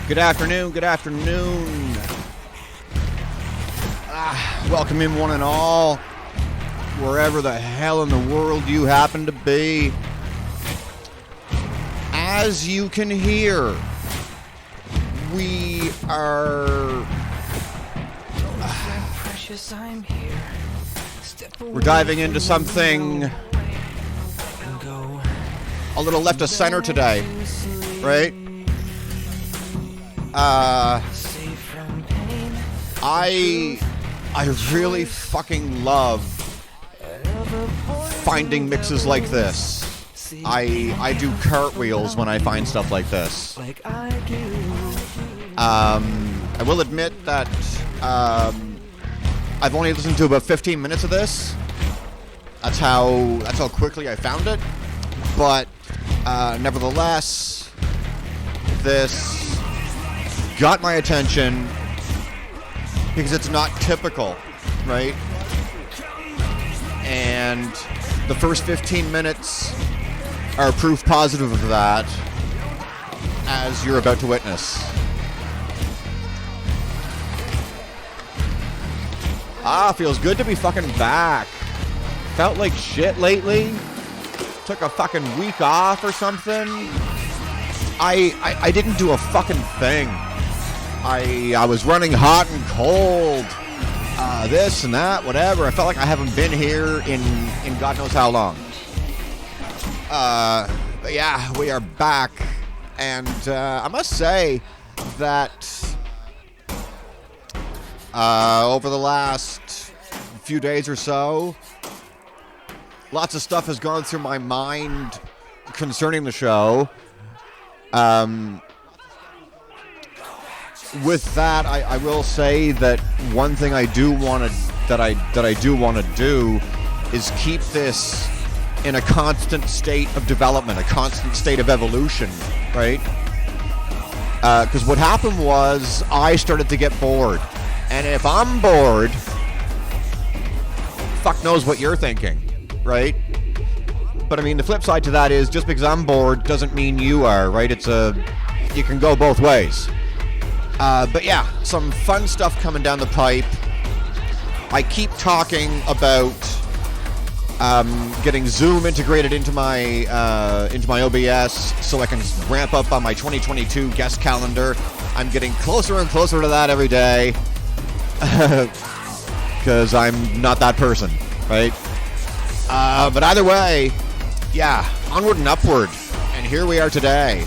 Good afternoon, good afternoon. Welcome in one and all, wherever the hell in the world you happen to be. As you can hear, we are... Precious, I'm here. We're diving into something a little left of center today, right? I really fucking love finding mixes like this. I do cartwheels when I find stuff like this. I will admit that I've only listened to about 15 minutes of this. That's how quickly I found it. But nevertheless, this got my attention because it's not typical, right? And the first 15 minutes are proof positive of that, as you're about to witness. Feels good to be fucking back. Felt like shit lately. Took a fucking week off or something. I didn't do a fucking thing. I was running hot and cold, this and that, whatever. I felt like I haven't been here in God knows how long. But yeah, we are back, and I must say that over the last few days or so, lots of stuff has gone through my mind concerning the show. With that, I will say that one thing I do want to do is keep this in a constant state of development, a constant state of evolution, right? Because what happened was I started to get bored, and if I'm bored, fuck knows what you're thinking, right? But I mean, the flip side to that is just because I'm bored doesn't mean you are, right? You can go both ways. But yeah, some fun stuff coming down the pipe. I keep talking about getting Zoom integrated into my OBS so I can ramp up on my 2022 guest calendar. I'm getting closer and closer to that every day because I'm not that person, right? But either way, yeah, onward and upward, and here we are today.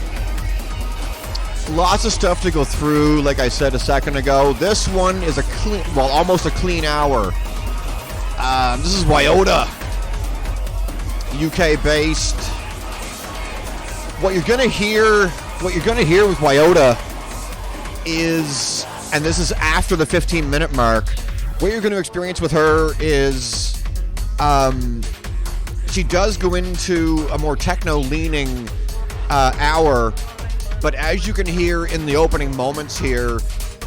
Lots of stuff to go through, like I said a second ago. This one is almost a clean hour. This is Yiota, UK-based. What you're gonna hear with Yiota is, and this is after the 15-minute mark, what you're going to experience with her is, she does go into a more techno-leaning hour. But as you can hear in the opening moments here,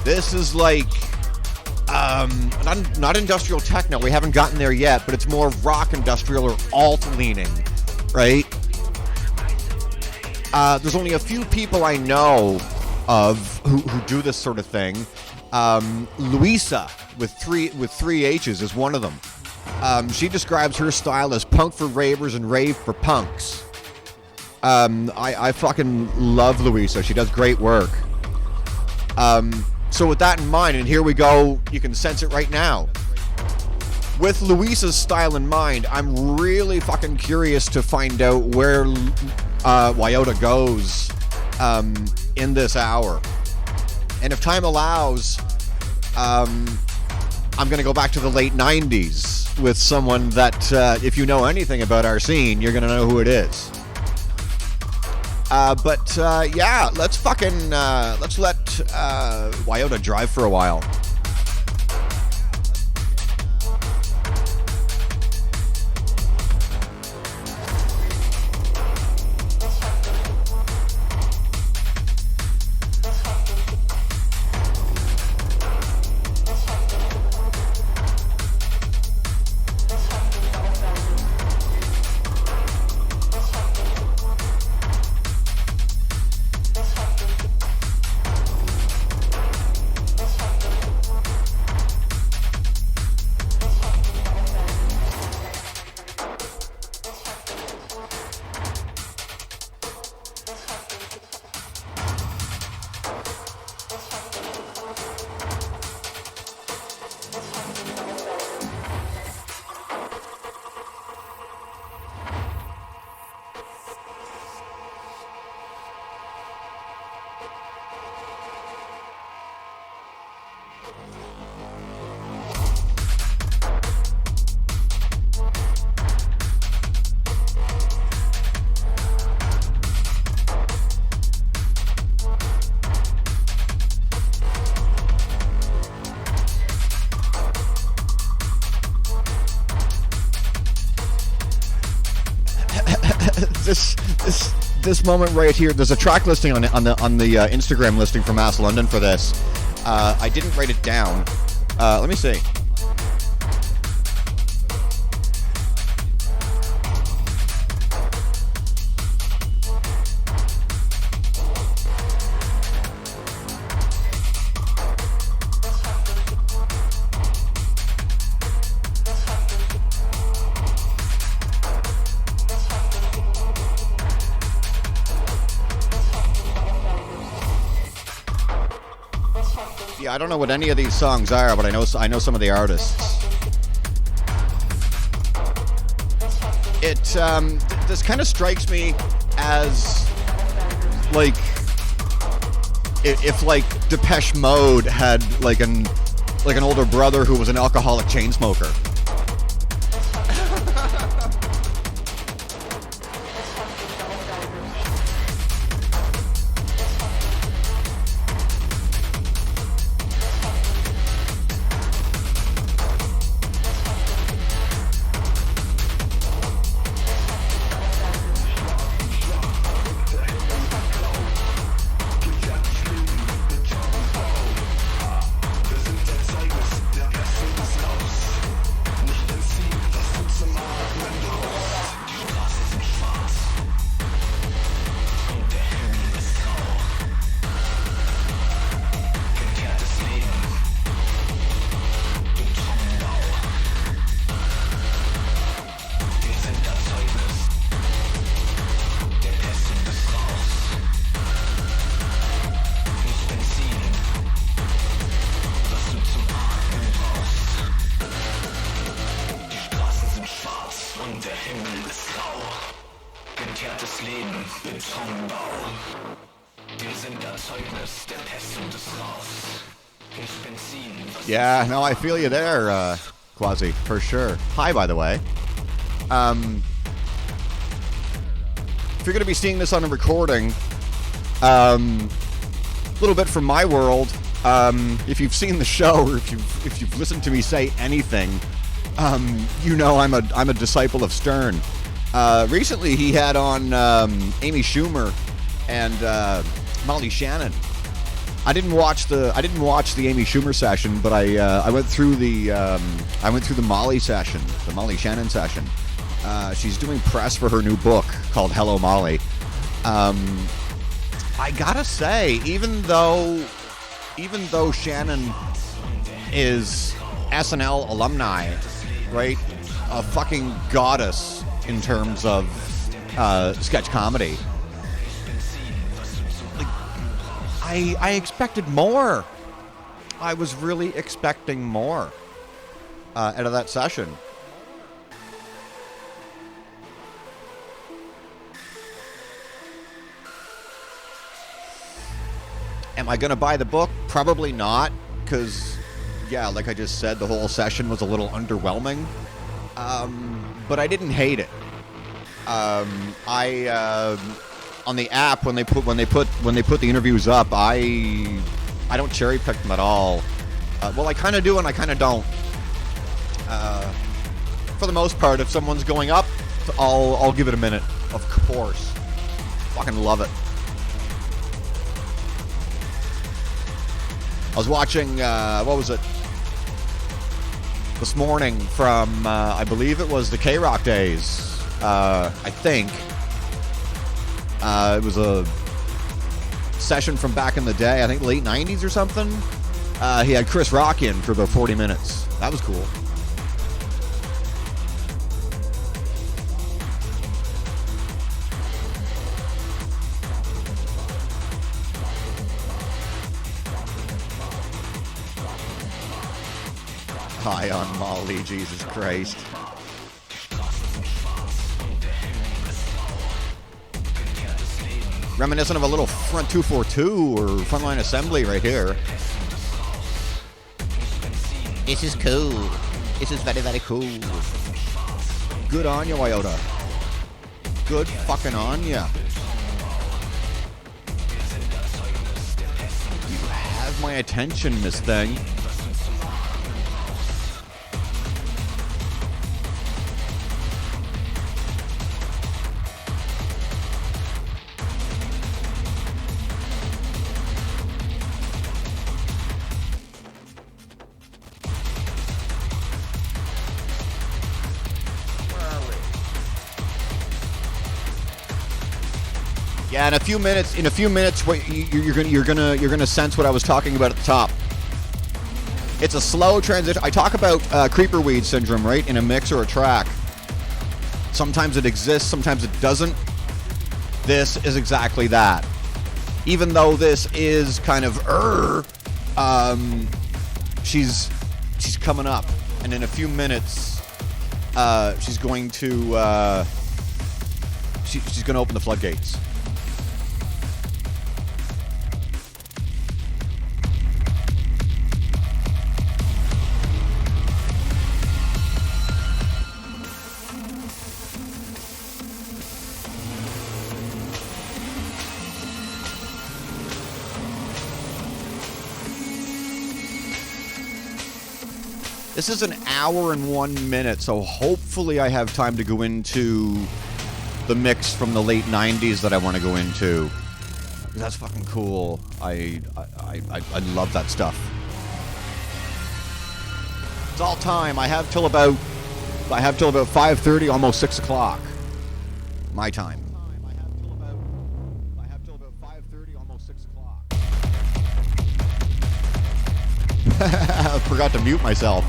this is like, not industrial techno. We haven't gotten there yet, but it's more rock industrial or alt leaning, right? There's only a few people I know of who do this sort of thing. Louisa with three H's is one of them. She describes her style as punk for ravers and rave for punks. I fucking love Louisa. She does great work. So with that in mind, and here we go, you can sense it right now. with Luisa's style in mind, I'm really fucking curious to find out where Yiota goes in this hour. And if time allows, I'm going to go back to the late 90s with someone that, if you know anything about our scene, you're going to know who it is. Yeah, let's let Yiota drive for a while. This moment right here. There's a track listing on the Instagram listing from Mass London for this. I didn't write it down. Let me see. Yeah, I don't know what any of these songs are, but I know some of the artists. This kind of strikes me as like if like Depeche Mode had like an older brother who was an alcoholic chain smoker. Yeah, no, I feel you there, Quasi, for sure. Hi, by the way. If you're going to be seeing this on a recording, a little bit from my world, if you've seen the show or if you've listened to me say anything, you know I'm a disciple of Stern. Recently, he had on Amy Schumer and Molly Shannon. I didn't watch the Amy Schumer session, but I went through the Molly session, the Molly Shannon session. She's doing press for her new book called Hello Molly. I gotta say, even though Shannon is SNL alumni, right, a fucking goddess in terms of sketch comedy. I expected more. I was really expecting more. out of that session. Am I going to buy the book? Probably not, because, yeah, like I just said, the whole session was a little underwhelming. But I didn't hate it. On the app, when they put the interviews up, I don't cherry pick them at all. Well, I kind of do and I kind of don't. For the most part, if someone's going up, I'll give it a minute. Of course, fucking love it. I was watching, what was it? This morning from, I believe it was the K-Rock days, I think. It was a session from back in the day, I think late 90s or something. He had Chris Rock in for about 40 minutes. That was cool. High on Molly, Jesus Christ. Reminiscent of a little front 242 or frontline assembly right here. This is cool. This is very, very cool. Good on you, Yiota. Good fucking on ya. You have my attention, Miss Thing. Yeah, in a few minutes, you're gonna sense what I was talking about at the top. It's a slow transition. I talk about creeper weed syndrome, right, in a mix or a track. Sometimes it exists, sometimes it doesn't. This is exactly that. Even though this is kind of she's coming up, and in a few minutes, she's going to she's going to open the floodgates. This is an hour and 1 minute, so hopefully I have time to go into the mix from the late 90s that I want to go into. That's fucking cool. I love that stuff. It's all time. I have till about 5:30, almost 6 o'clock. My time. I have till about 5:30, almost 6 o'clock. I forgot to mute myself.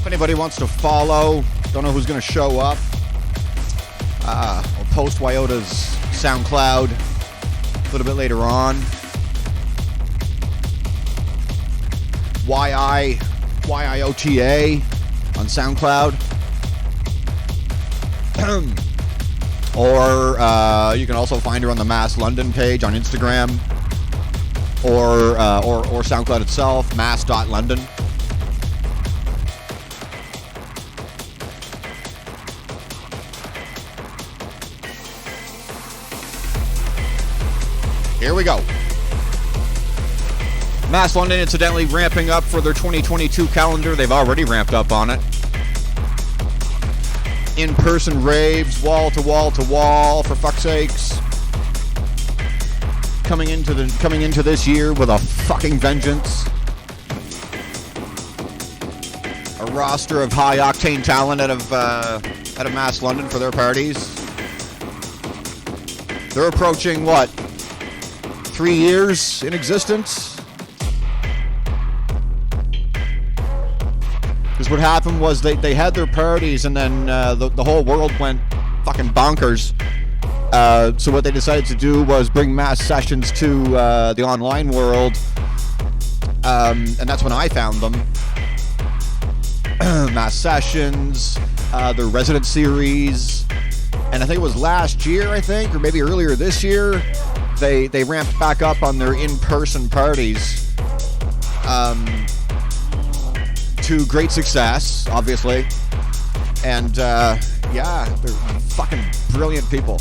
Anybody wants to follow, don't know who's going to show up. I'll post Yota's SoundCloud a little bit later on. Yiota on SoundCloud. Or you can also find her on the Mass London page on Instagram, or SoundCloud itself, mass.london. Here we go. Mass London, incidentally, ramping up for their 2022 calendar. They've already ramped up on it. In-person raves, wall to wall to wall, for fuck's sakes. Coming into this year with a fucking vengeance. A roster of high-octane talent out of Mass London for their parties. They're approaching, what, 3 years in existence? Because what happened was they had their parties, and then the whole world went fucking bonkers. So what they decided to do was bring mass sessions to the online world, and that's when I found them. Mass sessions, their resident series, and I think it was last year, or maybe earlier this year, they ramped back up on their in-person parties. To great success, obviously, and yeah, they're fucking brilliant people.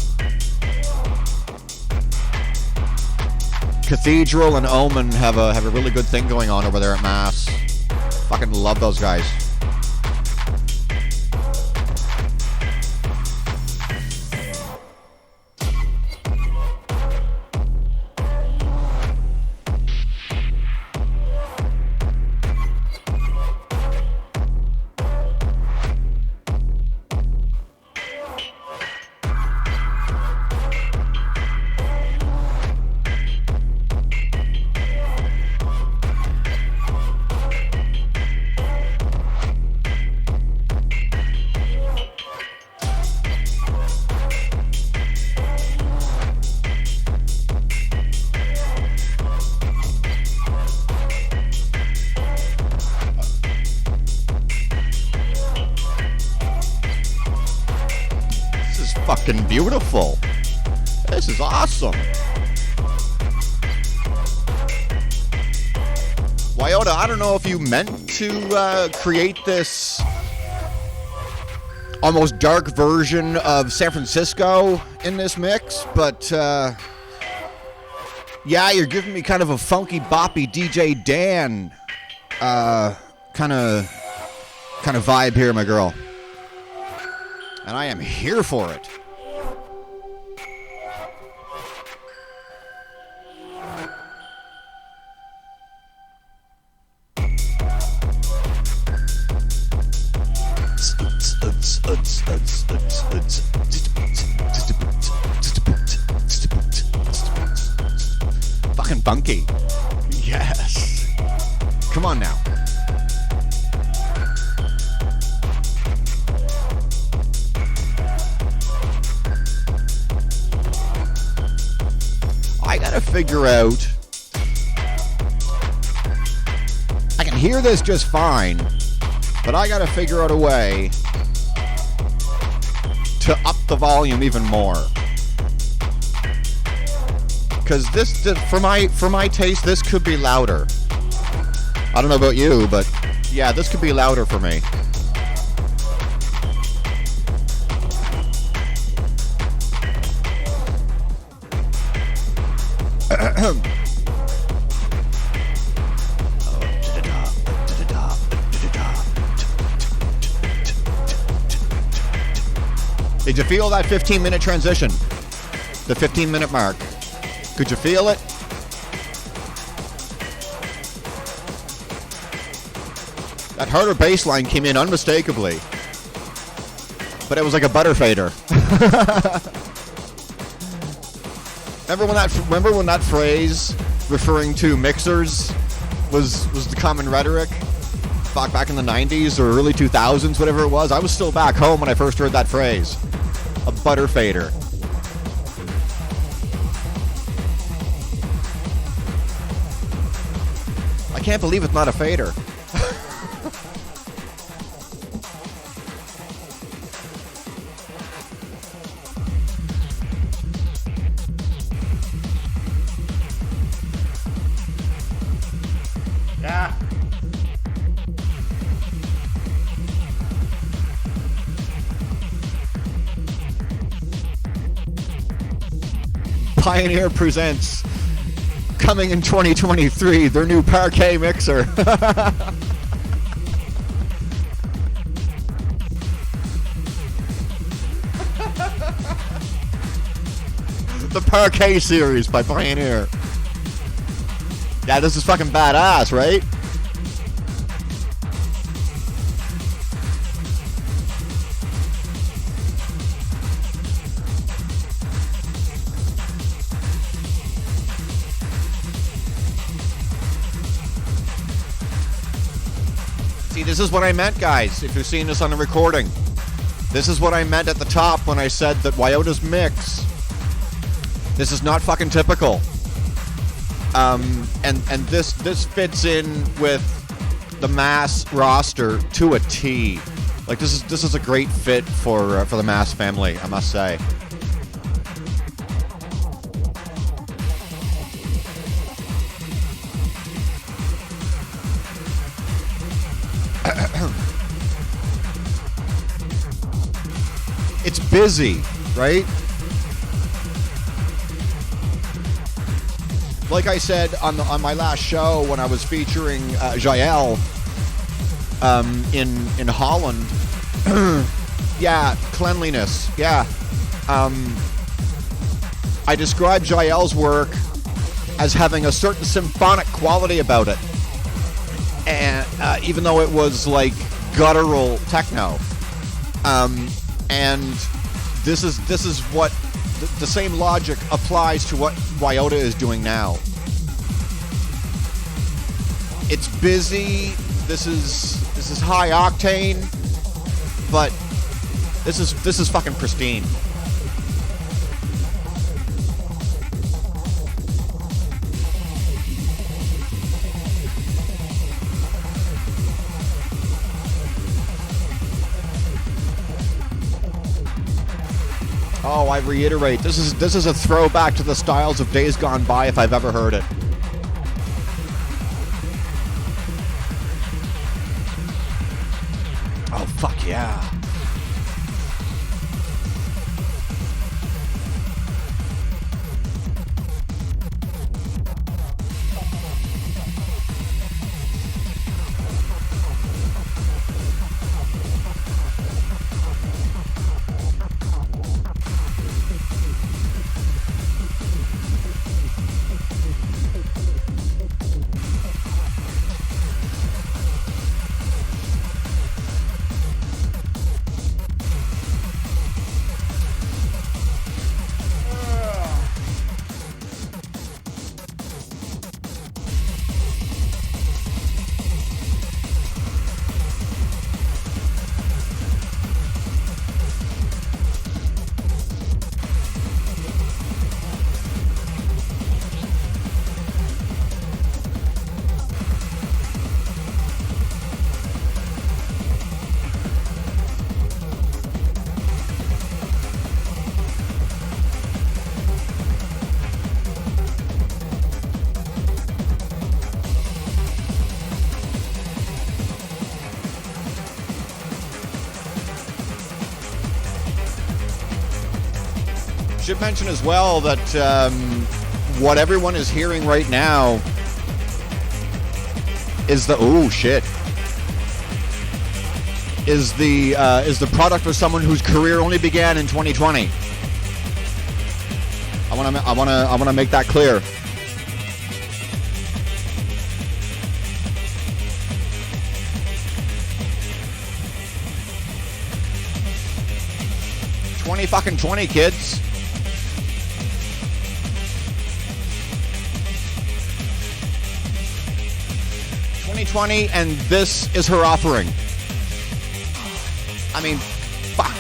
Cathedral and Omen have a really good thing going on over there at Mass. Fucking love those guys. Fucking beautiful. This is awesome. Yiota, I don't know if you meant to create this almost dark version of San Francisco in this mix, but yeah, you're giving me kind of a funky boppy DJ Dan kind of vibe here, my girl. And I am here for it. Fucking funky. Yes. Come on now. I gotta figure out. I can hear this just fine, but I gotta figure out a way to up the volume even more. Because this, for my taste, this could be louder. I don't know about you, but yeah, this could be louder for me. Did you feel that 15-minute transition? The 15-minute mark. Could you feel it? That harder bass line came in unmistakably. But it was like a butter fader. Remember when that phrase referring to mixers was the common rhetoric? Back in the 90s or early 2000s, whatever it was. I was still back home when I first heard that phrase. A butter fader. I can't believe it's not a fader. Pioneer presents, coming in 2023, their new parquet mixer. The Parquet series by Pioneer. Yeah, this is fucking badass, right? See, this is what I meant, guys, if you're seeing this on the recording. This is what I meant at the top when I said that Wyota's mix, this is not fucking typical. And this fits in with the Mass roster to a T. Like, this is a great fit for the Mass family, I must say. It's busy, right? Like I said on my last show when I was featuring Jael in Holland, yeah, cleanliness, yeah. I described Jael's work as having a certain symphonic quality about it, and even though it was like guttural techno, and this is what. The same logic applies to what Yiota is doing now. It's busy. This is high octane, but this is fucking pristine. Oh, I reiterate, this is a throwback to the styles of days gone by if I've ever heard it. Oh, fuck yeah. Should mention as well that what everyone is hearing right now is the is the product of someone whose career only began in 2020. I want to make that clear. Fucking 20, kids. And this is her offering. I mean, fuck.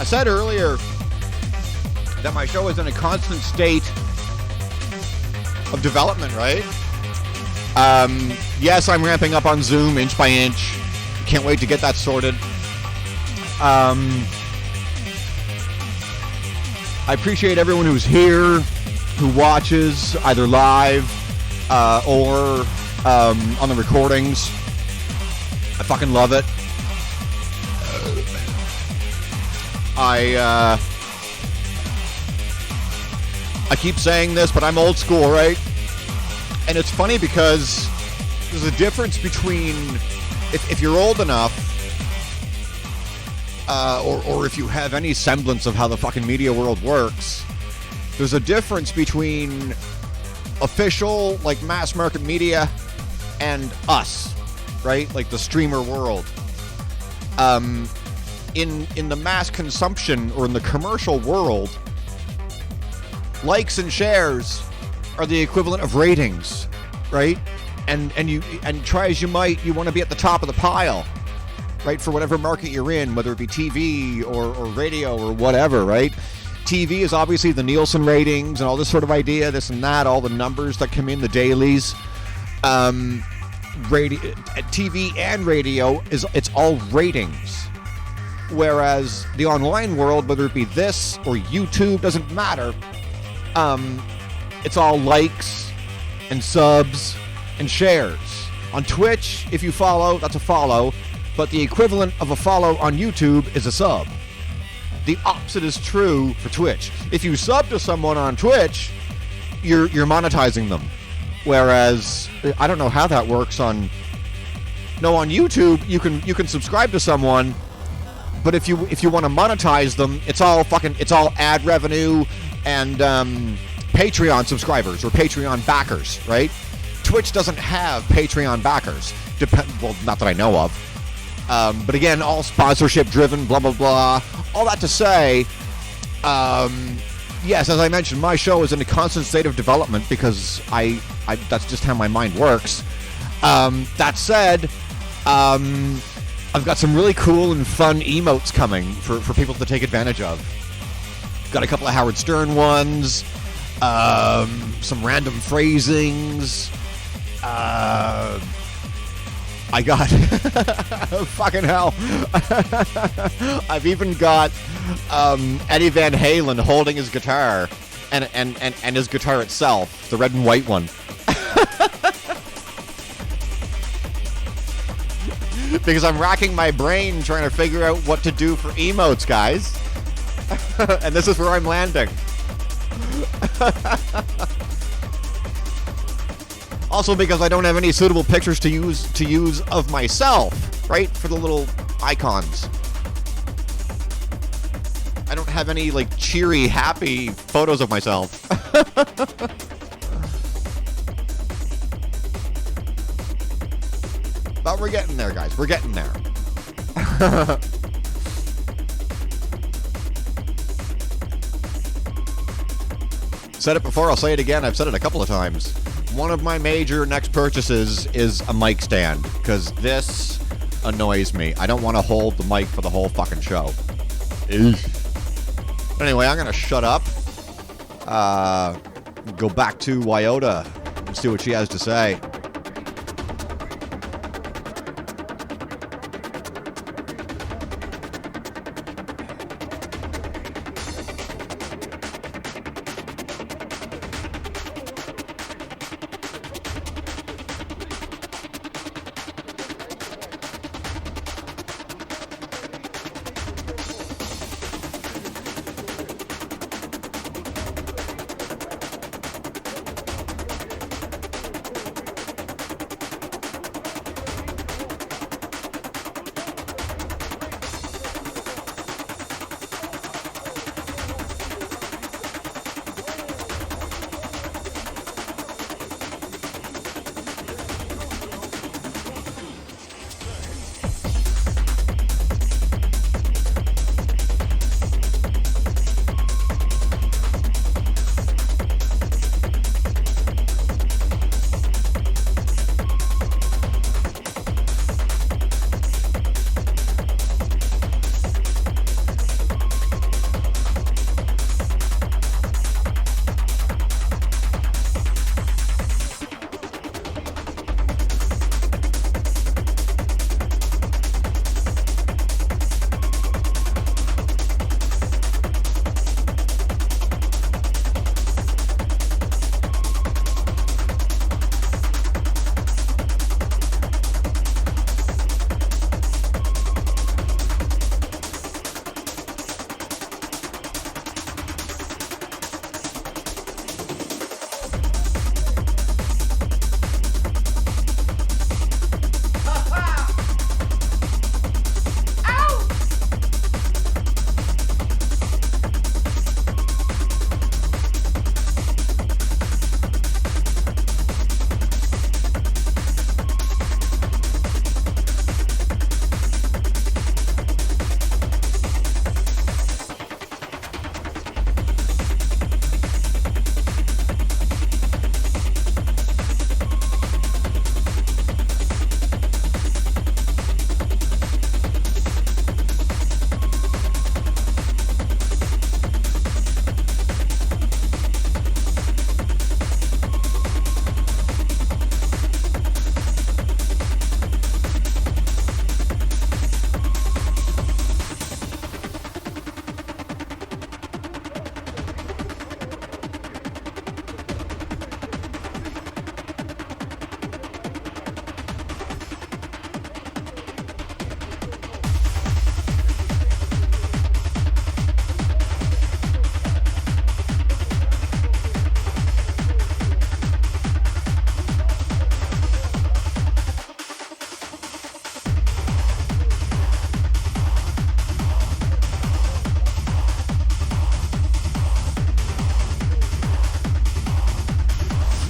said earlier that my show is in a constant state of development, right? Yes, I'm ramping up on Zoom inch by inch. Can't wait to get that sorted. I appreciate everyone who's here, who watches either live or on the recordings. I fucking love it. I keep saying this, but I'm old school, right? And it's funny because there's a difference between if you're old enough, or if you have any semblance of how the fucking media world works, there's a difference between official, like, mass market media and us, right? Like the streamer world. In the mass consumption or in the commercial world, likes and shares are the equivalent of ratings, right? And try as you might, you want to be at the top of the pile, right? For whatever market you're in, whether it be TV or radio or whatever, right? TV is obviously the Nielsen ratings and all this sort of idea, this and that, all the numbers that come in, the dailies. TV and radio it's all ratings. Whereas the online world, whether it be this or YouTube, doesn't matter. It's all likes and subs and shares. On Twitch, if you follow, that's a follow, but the equivalent of a follow on YouTube is a sub. The opposite is true for Twitch. If you sub to someone on Twitch, you're monetizing them. Whereas I don't know how that works on YouTube. You can subscribe to someone, but if you want to monetize them, it's all ad revenue and Patreon subscribers or Patreon backers, right? Twitch doesn't have Patreon backers. Well, not that I know of. But again, all sponsorship driven, blah, blah, blah. All that to say, yes, as I mentioned, my show is in a constant state of development because I that's just how my mind works. That said, I've got some really cool and fun emotes coming for people to take advantage of. Got a couple of Howard Stern ones, some random phrasings. I got fucking hell. I've even got Eddie Van Halen holding his guitar and his guitar itself, the red and white one. Because I'm racking my brain trying to figure out what to do for emotes, guys. And this is where I'm landing. Also because I don't have any suitable pictures to use of myself, right? For the little icons. I don't have any, like, cheery, happy photos of myself. But we're getting there, guys. We're getting there. Said it before, I'll say it again. I've said it a couple of times. One of my major next purchases is a mic stand, because this annoys me. I don't want to hold the mic for the whole fucking show. Anyway, I'm going to shut up. Go back to Yiota and see what she has to say.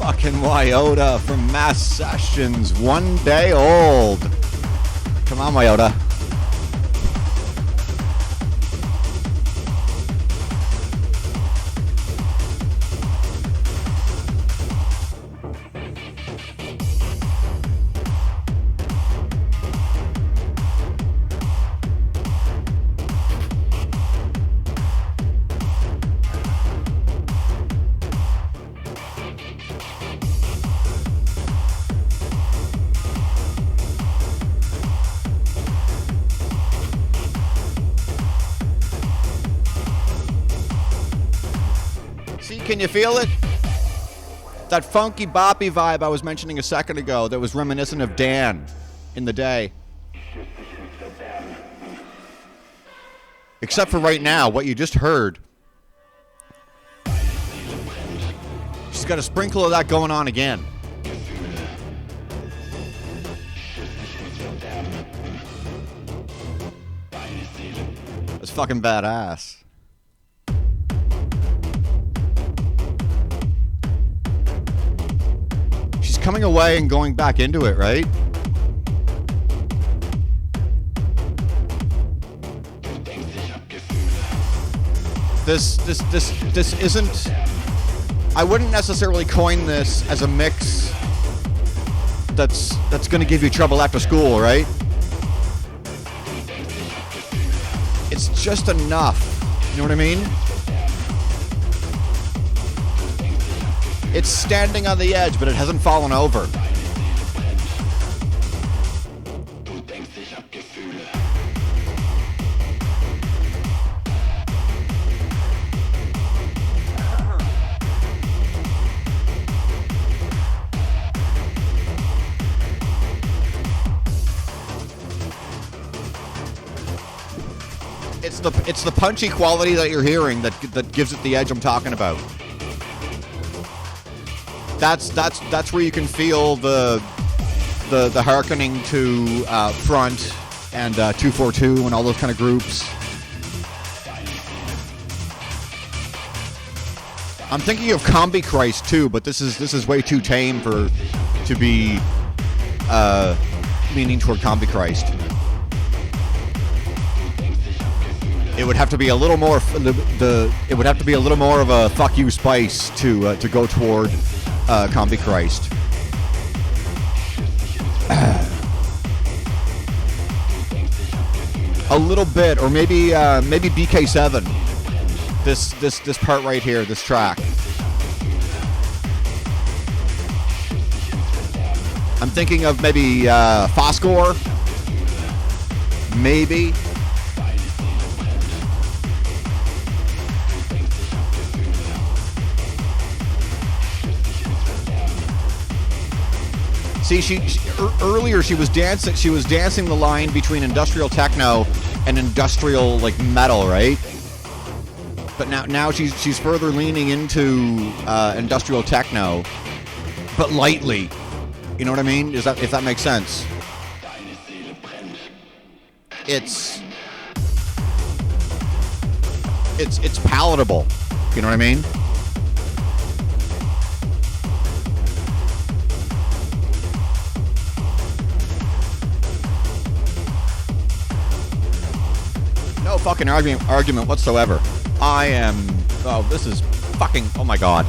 Fucking Yiota from Mass Sessions, 1 day old. Come on, Yiota. See, can you feel it? That funky boppy vibe I was mentioning a second ago that was reminiscent of Dan in the day. Except for right now, what you just heard. She's got a sprinkle of that going on again. That's fucking badass. Coming away and going back into it, right? This isn't. I wouldn't necessarily coin this as a mix that's going to give you trouble after school, right? It's just enough. You know what I mean? It's standing on the edge, but it hasn't fallen over. It's the punchy quality that you're hearing that gives it the edge I'm talking about. That's where you can feel the hearkening to Front and 242 and all those kind of groups. I'm thinking of Combi Christ too, but this is way too tame to be leaning toward Combi Christ. It would have to be a little more it would have to be a little more of a fuck you spice to go toward Combi Christ. A little bit, or maybe BK7. This part right here, this track. I'm thinking of maybe Foscor. Maybe. See, earlier she was dancing the line between industrial techno and industrial like metal, right? But now she's further leaning into industrial techno, but lightly. You know what I mean? If that makes sense? It's palatable. You know what I mean? No fucking argument whatsoever. This is fucking, oh my god.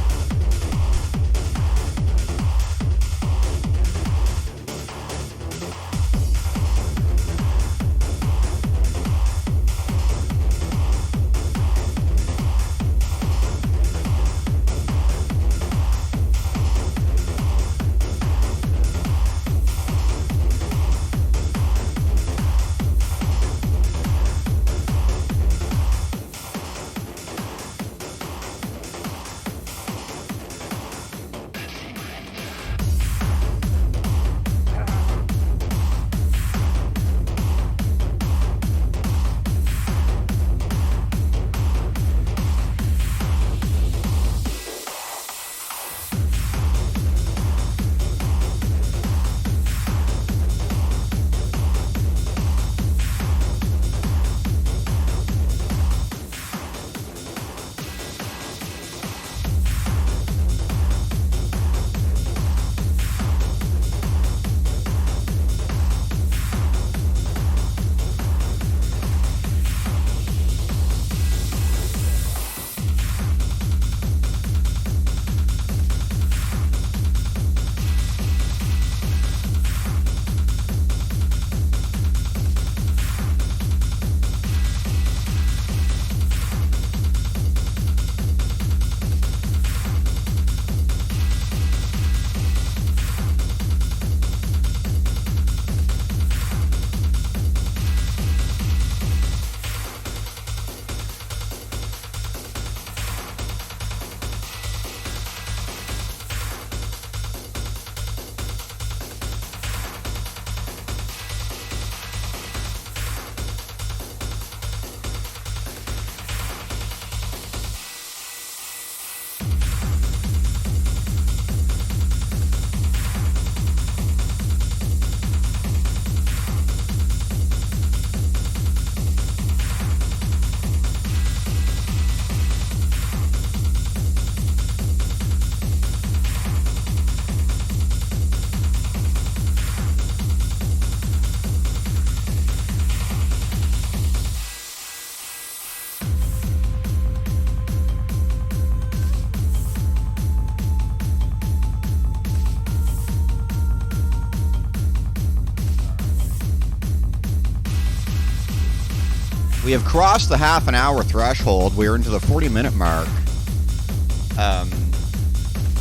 We have crossed the half an hour threshold. We're into the 40-minute mark.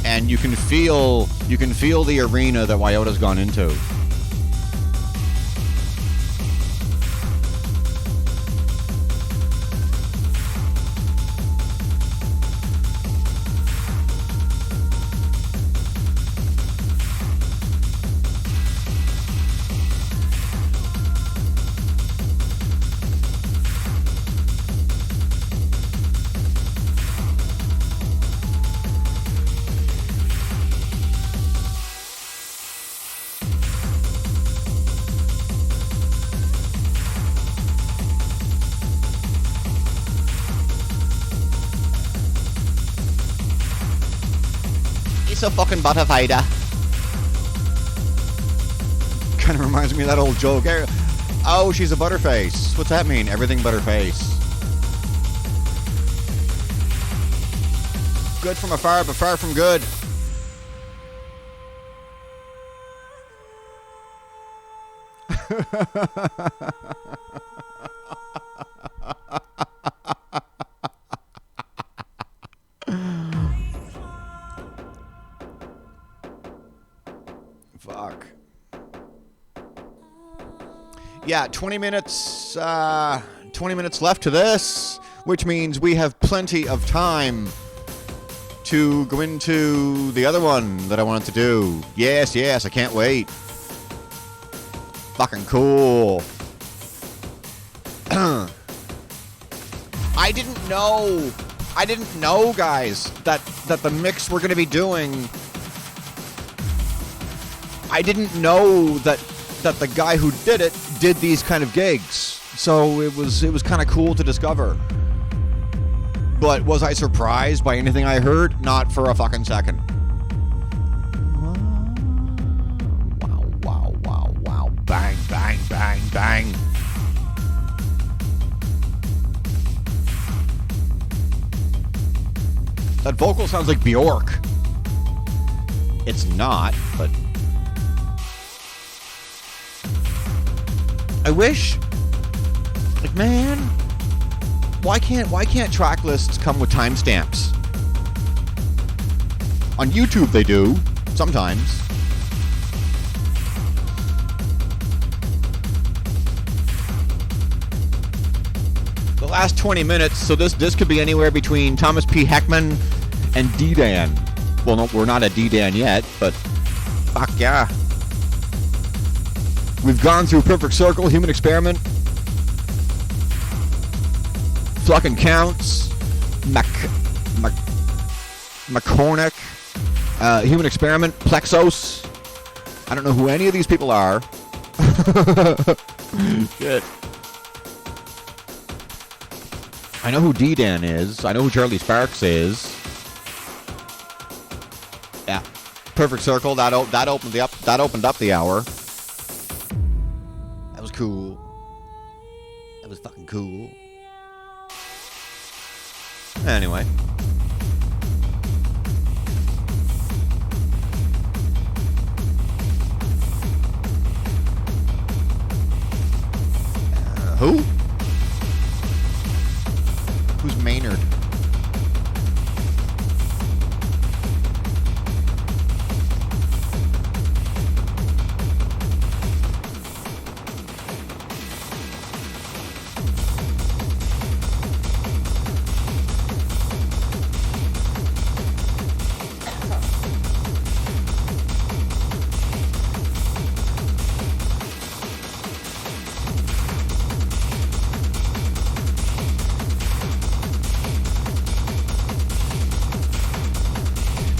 And you can feel the arena that Wyota's gone into. A fucking butterfighter. Kind of reminds me of that old joke. Oh, she's a butterface. What's that mean? Everything butterface. Good from afar, but far from good. Fuck. Yeah, 20 minutes left to this, which means we have plenty of time to go into the other one that I wanted to do. Yes, I can't wait. Fucking cool. I didn't know, guys, that the mix we're going to be doing. I didn't know that the guy who did it did these kind of gigs. So it was kind of cool to discover. But was I surprised by anything I heard? Not for a fucking second. Wow. Bang, bang, bang, bang. That vocal sounds like Bjork. It's not, but I wish, like, man, why can't track lists come with timestamps? On YouTube they do, sometimes. The last 20 minutes, so this could be anywhere between Thomas P. Heckman and D-Dan. Well, no, we're not at D-Dan yet, but fuck yeah. We've gone through Perfect Circle, Human Experiment, Fucking Counts, McCormick, Human Experiment, Plexos. I don't know who any of these people are. Shit. I know who D-Dan is. I know who Charlie Sparks is. Yeah. Perfect Circle, that opened up the hour. That was cool. That was fucking cool. Anyway. Who? Who's Maynard?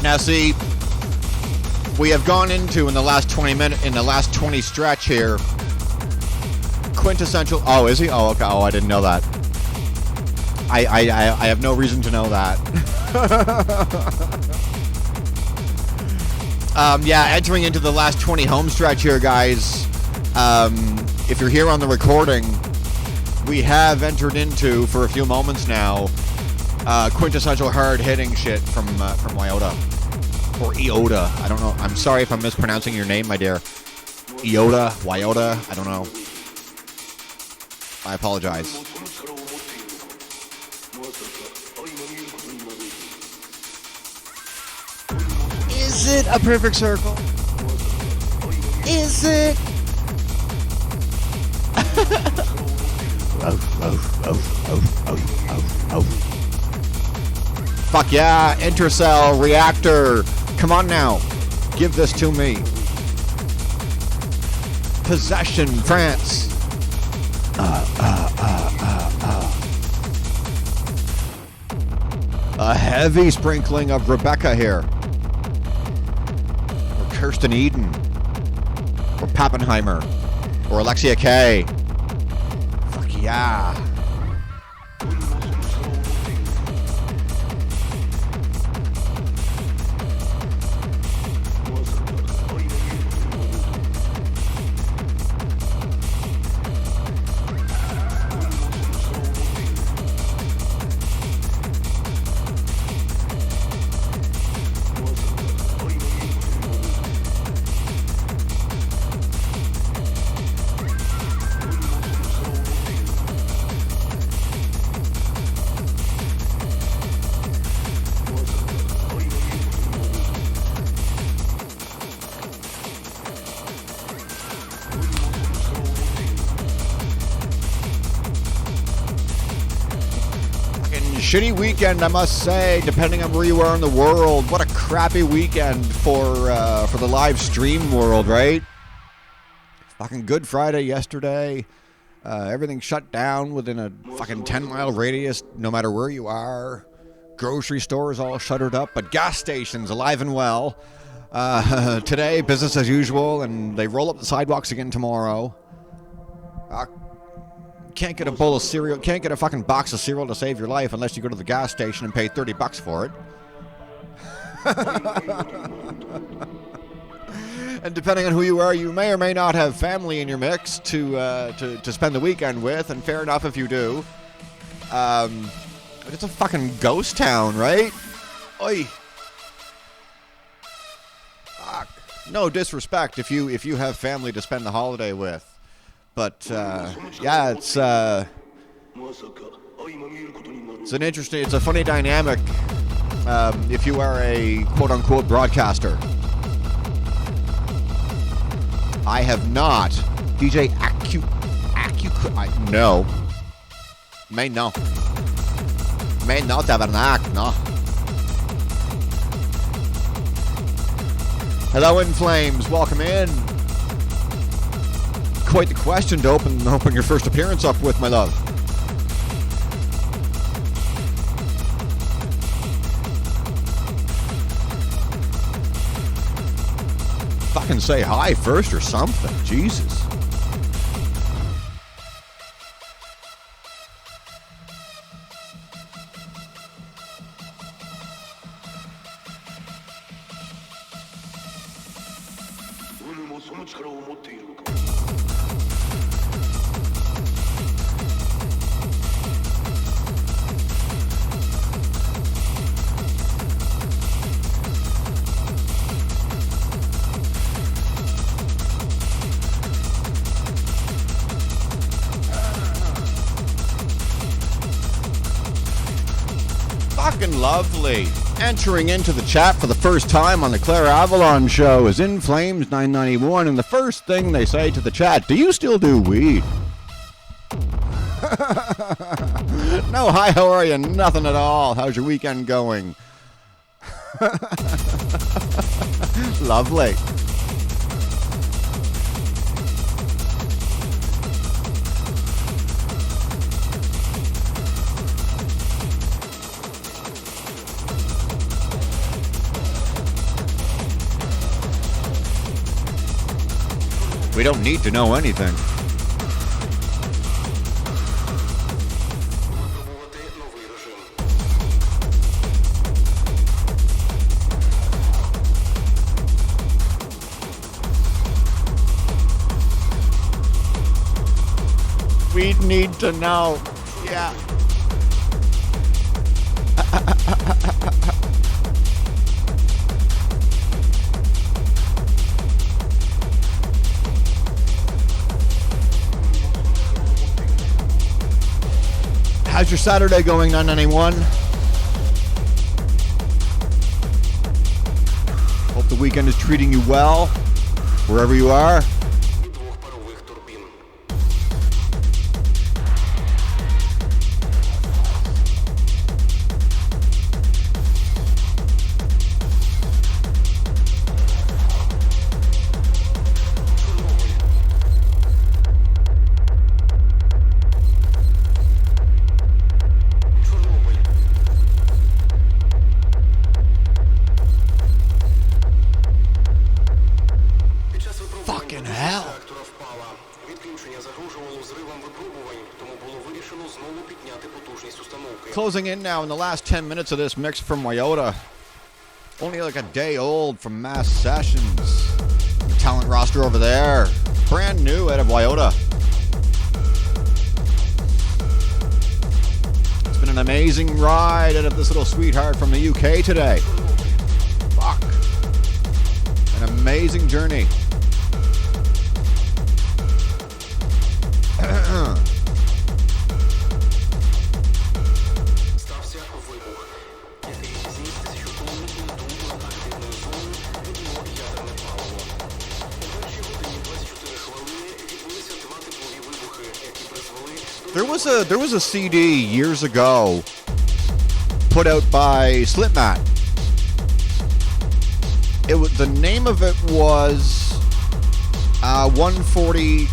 Now see, we have gone into in the last 20 stretch here, quintessential. Oh, is he? Oh, okay. Oh, I didn't know that. I have no reason to know that. Yeah, entering into the last 20 home stretch here, guys. If you're here on the recording, we have entered into, for a few moments now, quintessential hard-hitting shit from Yiota. Or Yiota. I don't know. I'm sorry if I'm mispronouncing your name, my dear. Yiota, I don't know. I apologize. Is it a perfect circle? Is it? Fuck yeah, intercell, reactor. Come on now. Give this to me. Possession, France. A heavy sprinkling of Rebecca here. Or Kirsten Eden. Or Pappenheimer. Or Alexia Kay. Fuck yeah. Shitty weekend, I must say, depending on where you are in the world. What a crappy weekend for the live stream world, right? Fucking Good Friday yesterday. Everything shut down within a fucking 10-mile radius, no matter where you are. Grocery stores all shuttered up, but gas stations alive and well. Today, business as usual, and they roll up the sidewalks again tomorrow. Can't get a bowl of cereal, can't get a fucking box of cereal to save your life unless you go to the gas station and pay $30 for it. And depending on who you are, you may or may not have family in your mix to spend the weekend with, and fair enough if you do. But it's a fucking ghost town, right? Oi. Fuck. No disrespect if you have family to spend the holiday with. But, yeah, it's an interesting, it's a funny dynamic if you are a quote-unquote broadcaster. I have not. DJ no. Mais non. Mais non, tabarnak, no. Hello, In Flames. Welcome in. Quite the question to open your first appearance up with, my love. Fucking say hi first or something. Jesus. Lovely. Entering into the chat for the first time on the Klayre Avalon show is In Flames 991, and the first thing they say to the chat, do you still do weed? No, hi, how are you? Nothing at all. How's your weekend going? Lovely. We don't need to know anything. We need to know. Yeah. How's your Saturday going, 991? Hope the weekend is treating you well, wherever you are. Fucking hell. Closing in now in the last 10 minutes of this mix from Yiota. Only like a day old from Mass Sessions. Talent roster over there. Brand new out of Yiota. It's been an amazing ride out of this little sweetheart from the UK today. Fuck. An amazing journey. There was a CD years ago put out by Slipmat. The name of it was 140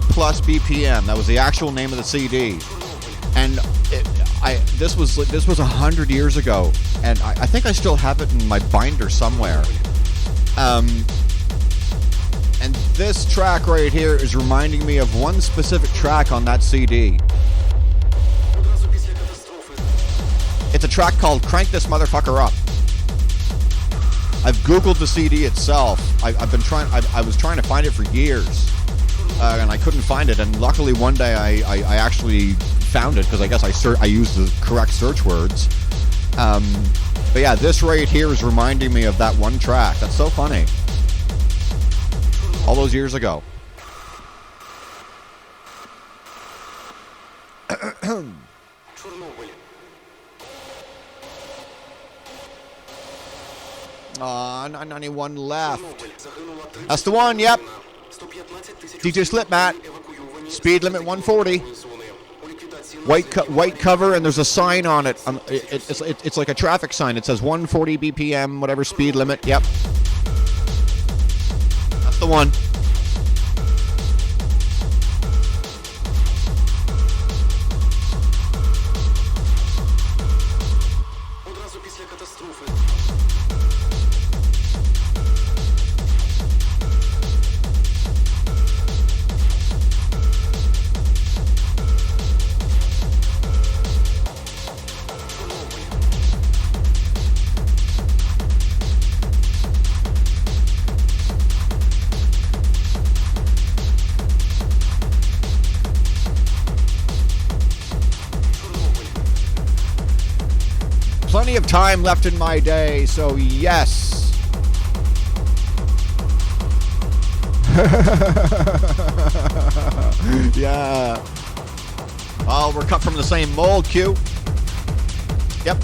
plus BPM. That was the actual name of the CD, and this was 100 years ago, and I think I still have it in my binder somewhere. And this track right here is reminding me of one specific track on that CD. It's a track called "Crank This Motherfucker Up." I've Googled the CD itself. I was trying to find it for years, and I couldn't find it. And luckily, one day I actually found it because I guess I used the correct search words. But yeah, this right here is reminding me of that one track. That's so funny. All those years ago. Aw, 991 left. That's the one, yep. DJ Slipmat. Speed limit 140. White cover, and there's a sign on it. It's like a traffic sign. It says 140 BPM, whatever speed limit. Yep. That's the one. Plenty of time left in my day, so yes. Yeah. Oh, we're cut from the same mold, Q. Yep.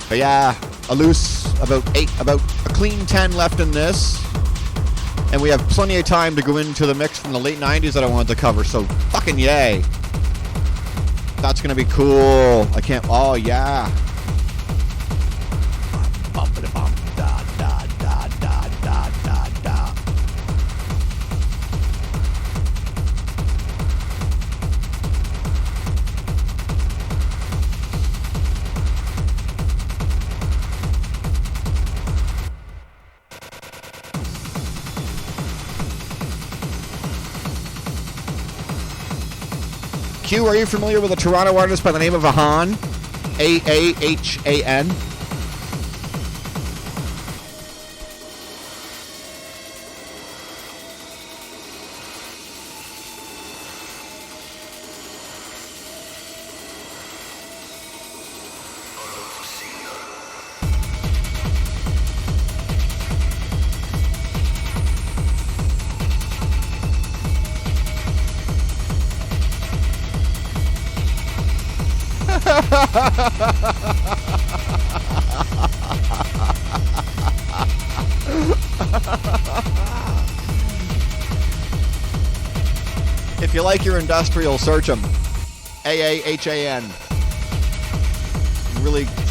But yeah, about a clean 10 left in this. And we have plenty of time to go into the mix from the late 90s that I wanted to cover, so fucking yay. That's gonna be cool. I can't. Oh yeah. Q, are you familiar with a Toronto artist by the name of Ahan? A-A-H-A-N? If you like your industrial, search him. AAHAN.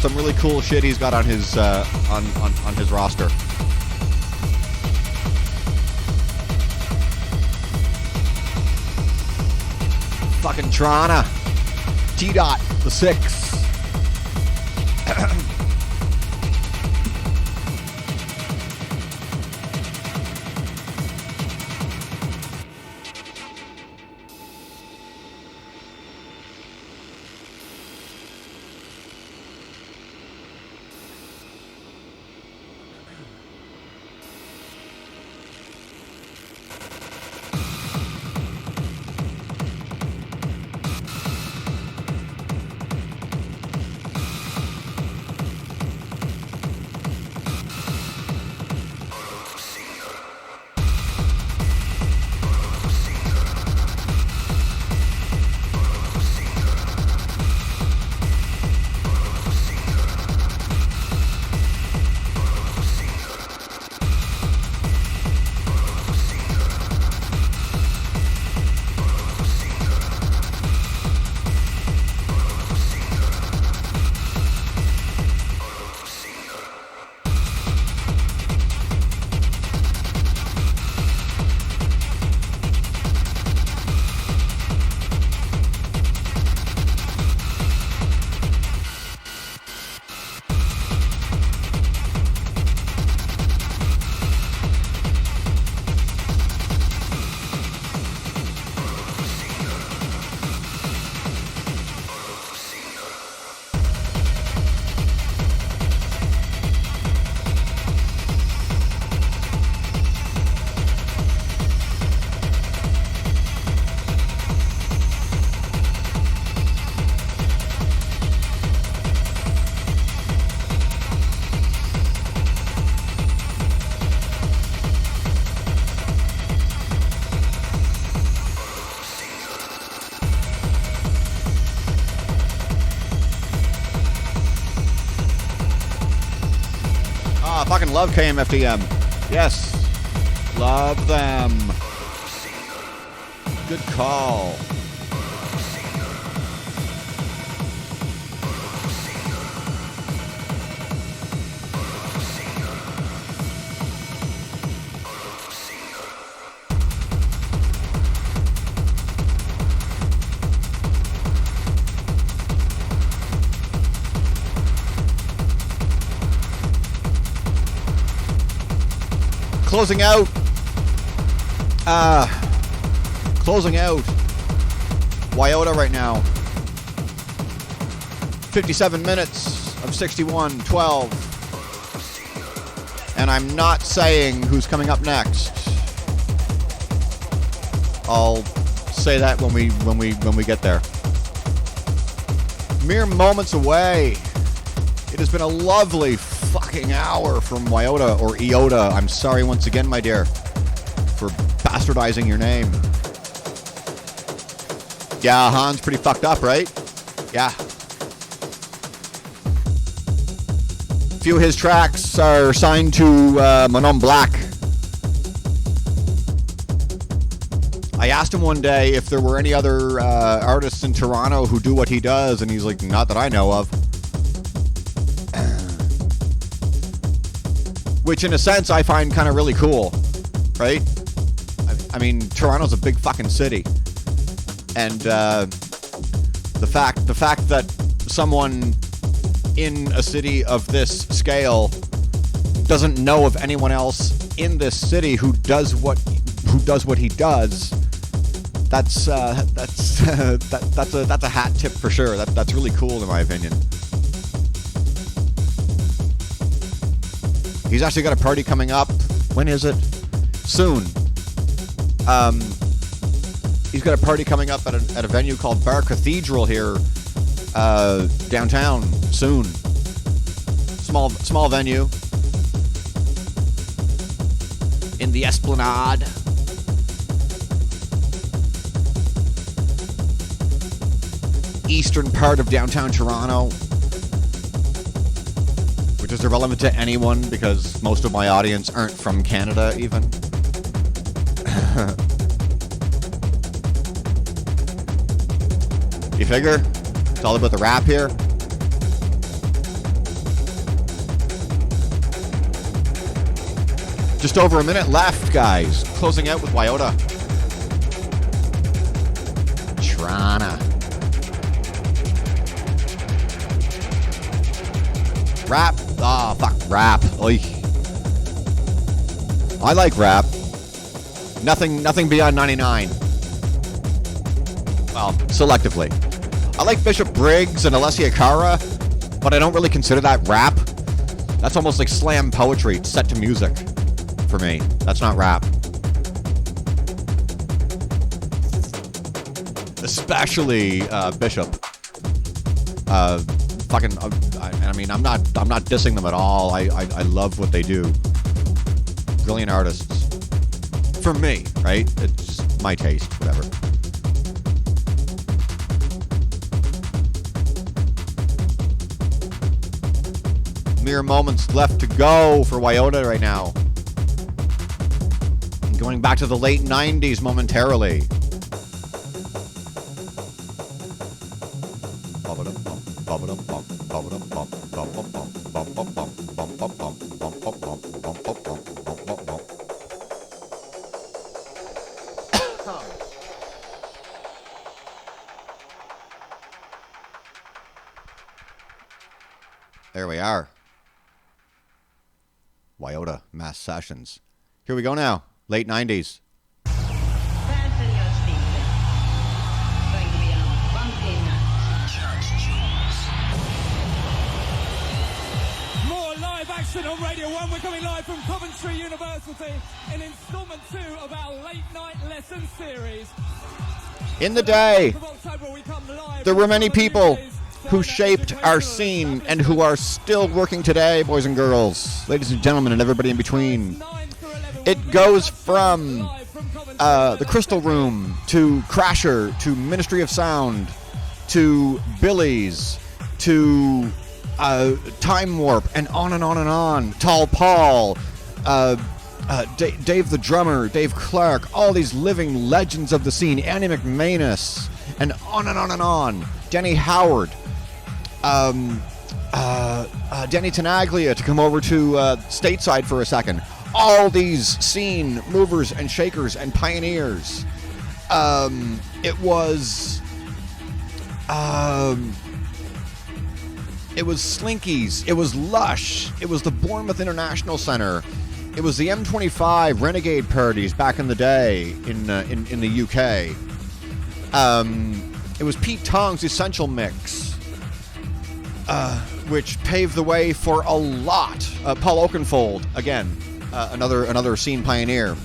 Some really cool shit he's got on his on his roster. Fucking Trana. T-Dot, the 6. Fucking love KMFDM. Yes. Love them. Good call. Closing out. Yiota right now. 57 minutes of 61:12. And I'm not saying who's coming up next. I'll say that when we get there. Mere moments away. It has been a lovely fucking hour from Yiota or Yiota. I'm sorry once again, my dear, for bastardizing your name. Yeah, Han's pretty fucked up, right? Yeah. A few of his tracks are signed to Manon Black. I asked him one day if there were any other artists in Toronto who do what he does, and he's like, not that I know of. Which, in a sense, I find kind of really cool, right? I mean, Toronto's a big fucking city, and the fact that someone in a city of this scale doesn't know of anyone else in this city who does what he does, that's a hat tip for sure. That's really cool in my opinion. He's actually got a party coming up. When is it? Soon. He's got a party coming up at a venue called Bar Cathedral here, downtown. Soon. Small venue. In the Esplanade. Eastern part of downtown Toronto. which is irrelevant to anyone because most of my audience aren't from Canada even. You figure? It's all about the rap here. Just over a minute left, guys. Closing out with Yiota. Trana. Rap. Oh, fuck. Rap. Oy. I like rap. Nothing beyond 99. Well, selectively. I like Bishop Briggs and Alessia Cara, but I don't really consider that rap. That's almost like slam poetry set to music for me. That's not rap. Especially Bishop. I mean, I'm not dissing them at all. I love what they do. Brilliant artists. For me, right? It's my taste, whatever. Mere moments left to go for Yiota right now. Going back to the late 90s momentarily. There we are. Yiota Mass Sessions. Here we go now. Late 90s. More live action on Radio 1. We're coming live from Coventry University in installment 2 of our late night lesson series. In the day, there were many people who shaped our scene and who are still working today, boys and girls, ladies and gentlemen, and everybody in between. It goes from the Crystal Room to Crasher to Ministry of Sound to Billy's to Time Warp and on and on and on. Tall Paul, Dave the drummer, Dave Clark, all these living legends of the scene, Annie McManus, and on and on and on. Denny Howard. Denny Tenaglia to come over to stateside for a second. All these scene movers and shakers and pioneers. It was Slinkies. It was Lush. It was the Bournemouth International Centre. It was the M25 Renegade parties back in the day in the UK. It was Pete Tong's Essential Mix. Which paved the way for a lot. Paul Oakenfold, again, another scene pioneer.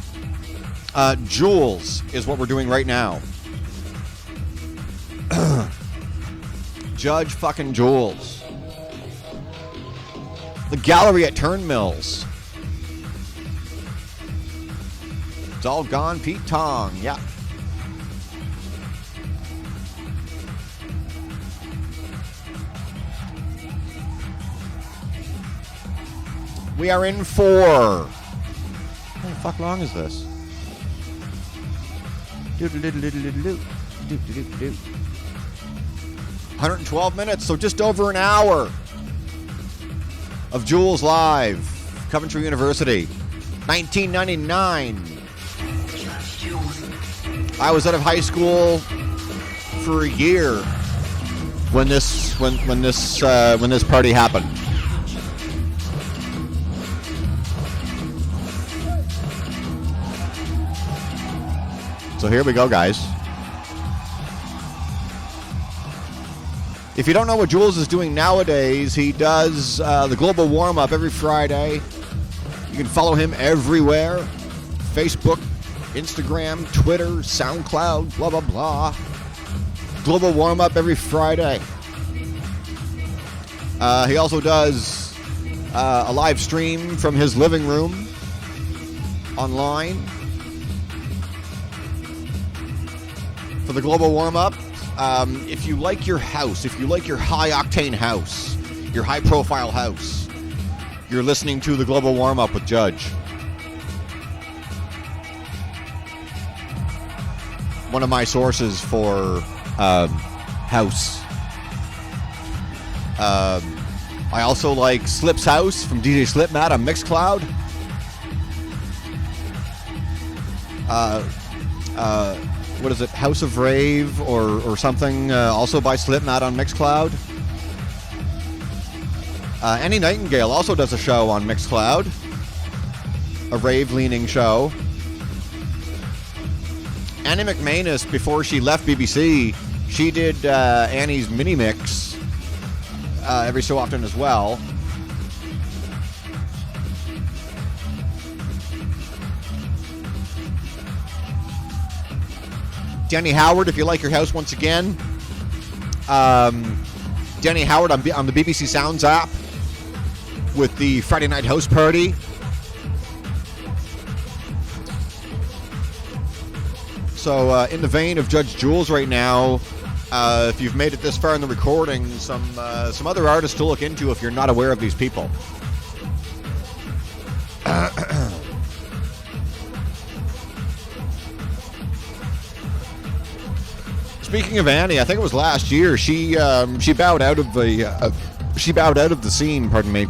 Jules is what we're doing right now. Judge fucking Jules. The gallery at Turnmills. It's all gone. Pete Tong, yeah. We are in for... How the fuck long is this? 112 minutes, so just over an hour of Jules Live, Coventry University, 1999. I was out of high school for a year when this party happened. So here we go, guys. If you don't know what Jules is doing nowadays, he does the global warm-up every Friday. You can follow him everywhere. Facebook, Instagram, Twitter, SoundCloud, blah, blah, blah. Global warm-up every Friday. He also does a live stream from his living room online. For the global warm-up, if you like your house, if you like your high-octane house, your high-profile house, You're listening to the Global Warm-Up with Judge. One of my sources for house. I also like Slip's House from DJ Slipmatt on Mixcloud. What is it? House of Rave or something, also by Slipmatt on Mixcloud. Annie Nightingale also does a show on Mixcloud. A rave-leaning show. Annie McManus, before she left BBC, she did Annie's mini-mix every so often as well. Denny Howard, if you like your house once again. Denny Howard on the BBC Sounds app with the Friday Night House Party. So in the vein of Judge Jules right now, if you've made it this far in the recording, some other artists to look into if you're not aware of these people. Speaking of Annie, I think it was last year she bowed out of the scene. Pardon me.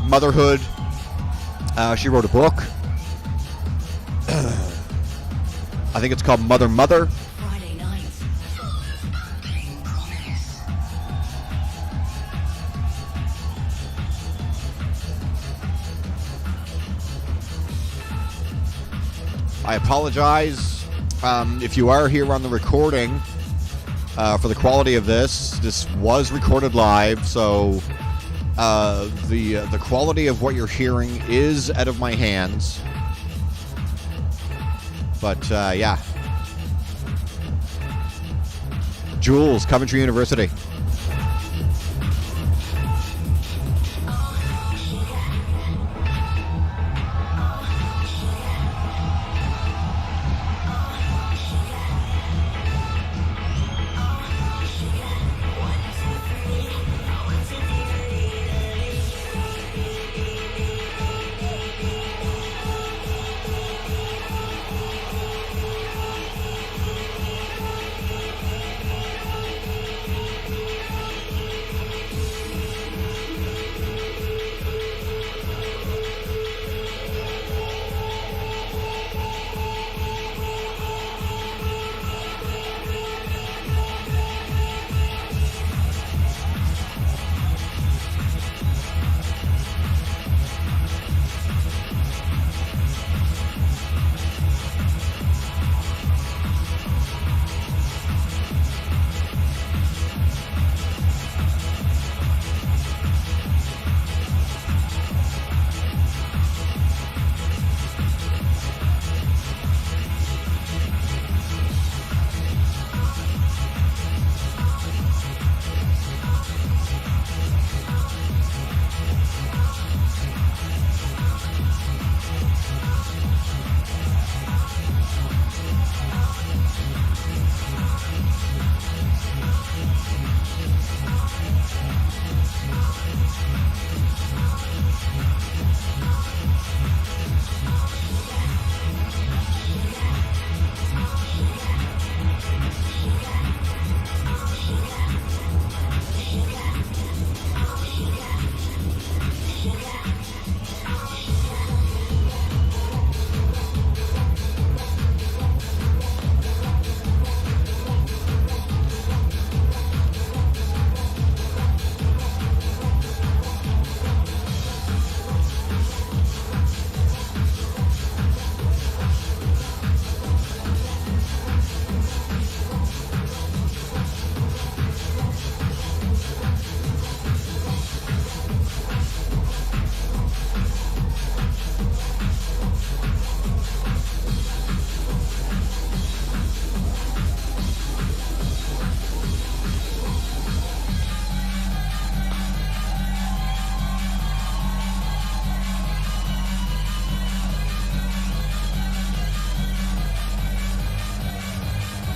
Motherhood. She wrote a book. I think it's called Mother. Friday night. Promise. I apologize if you are here on the recording for the quality of this. This was recorded live, so the quality of what you're hearing is out of my hands. But, yeah. Jules, Coventry University.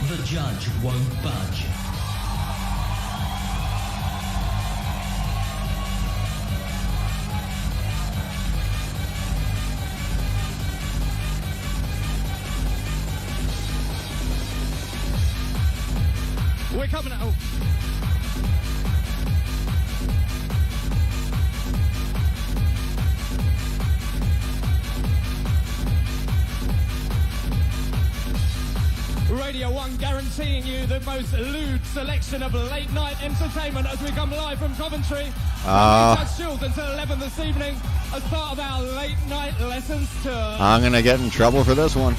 The judge won't budge. we're coming out. Oh. Radio 1 guaranteeing you the most lewd selection of late night entertainment as we come live from Coventry. Shield until 11 this evening as part of our late night lessons tour. I'm going to get in trouble for this one.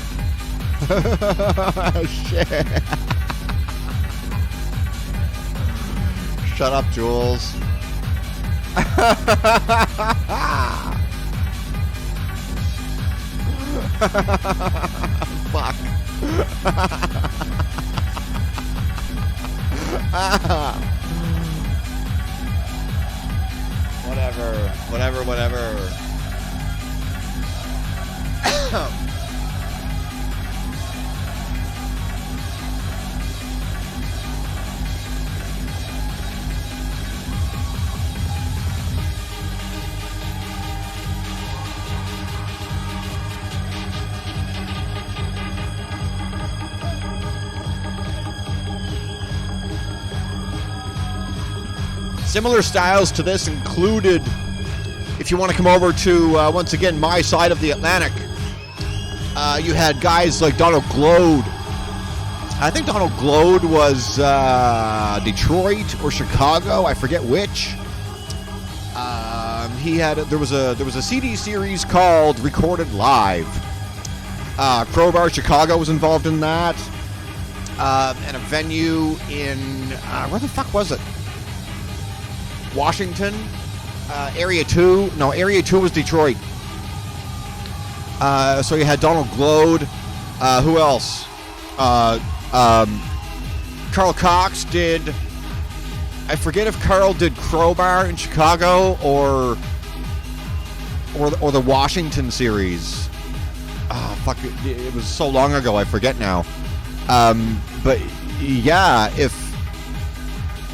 Shit. Shut up, Jules. Fuck. Whatever. Similar styles to this included, if you want to come over to, once again, my side of the Atlantic, you had guys like Donald Glode. I think Donald Glode was Detroit or Chicago, I forget which. There was a CD series called Recorded Live. Crowbar Chicago was involved in that. And a venue in, where the fuck was it? Washington, Area 2. No, Area 2 was Detroit. So you had Donald Glode. Who else? Carl Cox did. I forget if Carl did Crowbar in Chicago or the Washington series. Oh, fuck! It was so long ago. I forget now. But yeah,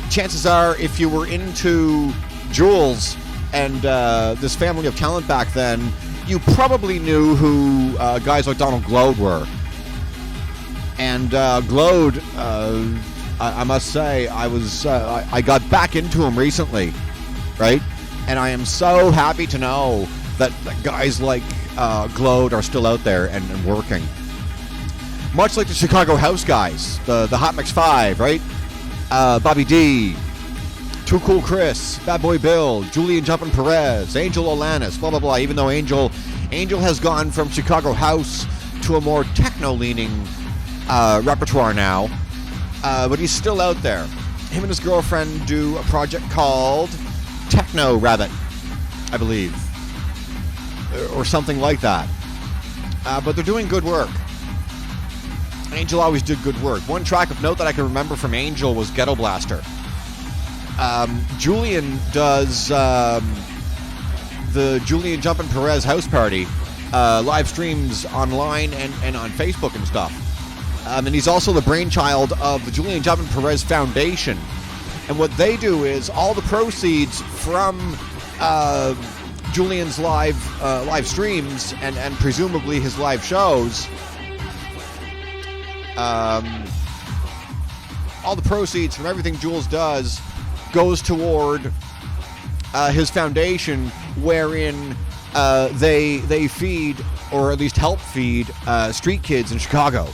chances are, if you were into Jules and this family of talent back then, you probably knew who guys like Donald Glode were. And Glode, I must say, I got back into him recently, right? And I am so happy to know that guys like Glode are still out there and working. Much like the Chicago House guys, the Hot Mix 5, right? Bobby D, Too Cool Chris, Bad Boy Bill, Julian Jumpin' Perez, Angel Olanis, blah, blah, blah. Even though Angel has gone from Chicago House to a more techno-leaning repertoire now. But he's still out there. Him and his girlfriend do a project called Techno Rabbit, I believe. Or something like that. But they're doing good work. Angel always did good work. One track of note that I can remember from Angel was Ghetto Blaster. Julian does the Julian Jumpin' Perez House Party live streams online and on Facebook and stuff. And he's also the brainchild of the Julian Jumpin' Perez Foundation. And what they do is all the proceeds from Julian's live streams and presumably his live shows, all the proceeds from everything Jules does goes toward his foundation, wherein they feed, or at least help feed, street kids in Chicago,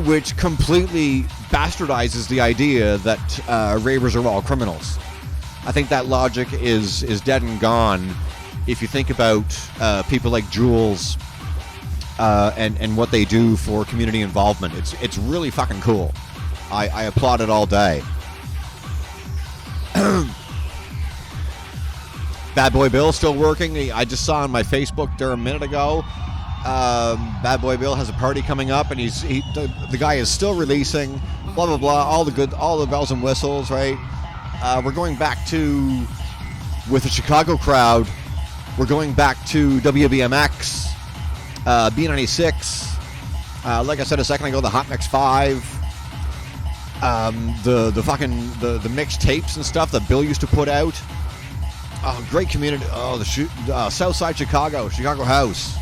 which completely bastardizes the idea that ravers are all criminals. I think that logic is dead and gone if you think about people like Jules and what they do for community involvement. It's really fucking cool. I applaud it all day. Bad Boy Bill still working. I just saw on my Facebook there a minute ago. Bad Boy Bill has a party coming up, and the guy is still releasing. Blah blah blah. All the bells and whistles, right? We're going back to, with the Chicago crowd, we're going back to WBMX, B96. Like I said a second ago, the Hot Mix 5. The fucking the mixed tapes and stuff that Bill used to put out. Oh, great community. Oh, the Southside Chicago House.